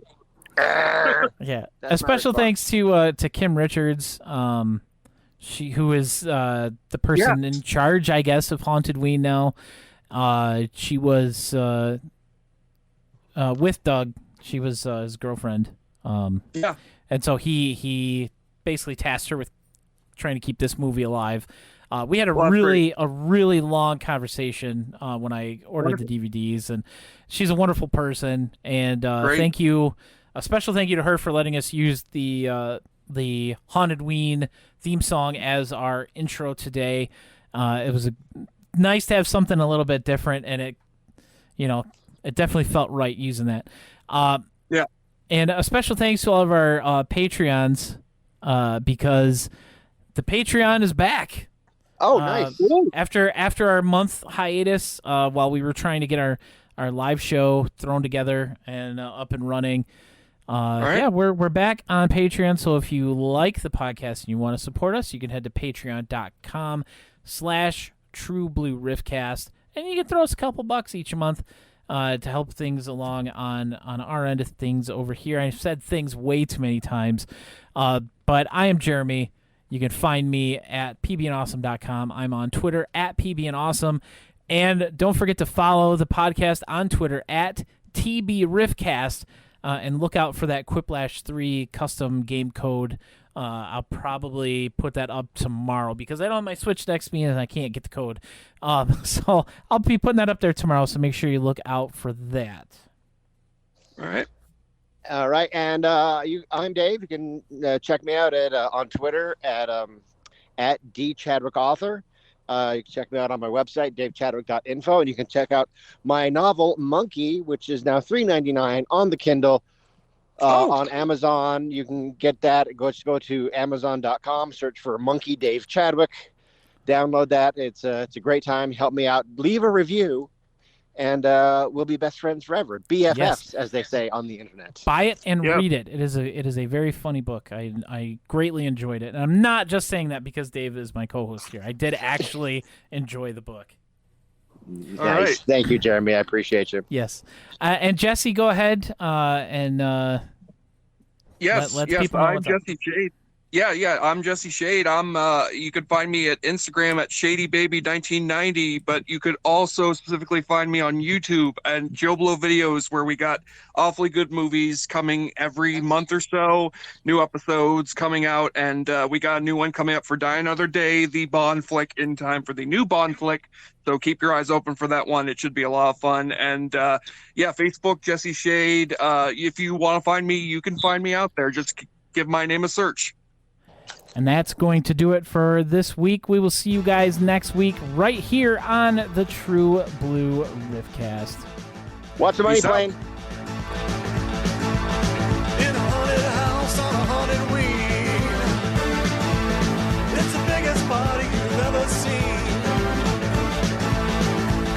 Yeah. That's A special my response. thanks to Kim Richards, she who is the person in charge, I guess, of HauntedWeen now. She was with Doug. She was his girlfriend. Yeah. And so he basically tasked her with trying to keep this movie alive. We had a really long conversation when I ordered the DVDs, and she's a wonderful person. And thank you, a special thank you to her for letting us use the HauntedWeen theme song as our intro today. It was nice to have something a little bit different, and it definitely felt right using that. Yeah. And a special thanks to all of our Patreons because the Patreon is back. Oh, nice. After our month hiatus, while we were trying to get our live show thrown together and up and running, right. yeah, we're back on Patreon. So if you like the podcast and you want to support us, you can head to patreon.com/TrueBlueRiffcast, and you can throw us a couple bucks each month to help things along on our end of things over here. I've said things way too many times, but I am Jeremy. You can find me at pbandawesome.com. I'm on Twitter at pbandawesome. And don't forget to follow the podcast on Twitter at TBRiffcast. And look out for that Quiplash 3 custom game code. I'll probably put that up tomorrow because I don't have my Switch next to me and I can't get the code. So I'll be putting that up there tomorrow, so make sure you look out for that. All right. All right, and I'm Dave. You can check me out on Twitter at dchadwickauthor. You can check me out on my website, davechadwick.info, and you can check out my novel Monkey, which is now $3.99 on the Kindle on Amazon. You can get that. Go to Amazon.com, search for Monkey Dave Chadwick, download that. It's a great time. Help me out. Leave a review. And we'll be best friends forever. BFFs, Yes. as they say on the internet. Buy it and read it. It is a very funny book. I greatly enjoyed it. And I'm not just saying that because Dave is my co-host here. I did actually enjoy the book. Nice. right. Thank you, Jeremy. I appreciate you. Yes. And Jesse, go ahead and Yes, let yes, people know I'm what's up. Jesse J. Yeah, I'm Jesse Shade. You could find me at Instagram at ShadyBaby1990, but you could also specifically find me on YouTube and Joe Blow videos, where we got awfully good movies coming every month or so, new episodes coming out, and we got a new one coming up for Die Another Day, the Bond flick, in time for the new Bond flick. So keep your eyes open for that one. It should be a lot of fun. And Facebook, Jesse Shade. If you want to find me, you can find me out there. Just give my name a search. And that's going to do it for this week. We will see you guys next week right here on the True Blue Riffcast. Watch the money plane. In a haunted house on a haunted ween. It's the biggest party you've ever seen.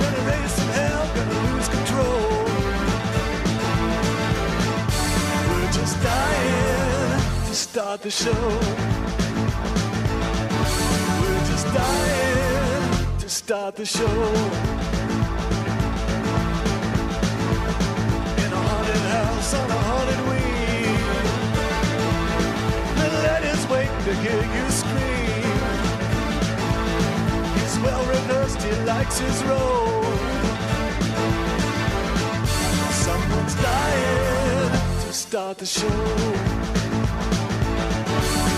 Gonna raise some hell, gonna lose control. We're just dying to start the show. We're just dying to start the show. In a haunted house on a haunted wing. The ladies wait to hear you scream. He's well rehearsed, he likes his role. Someone's dying to start the show.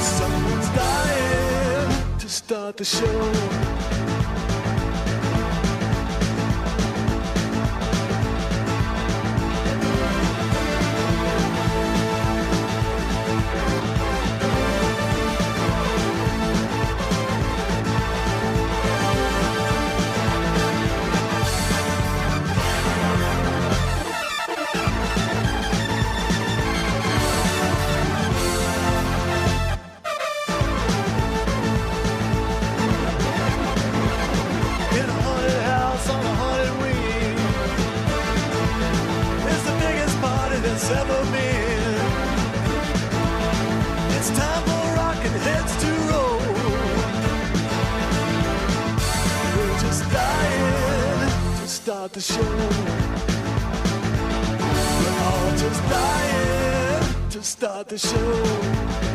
Someone's dying to start the show. Ever been. It's time for rockin' heads to roll. We're just dying to start the show. We're all just dying to start the show.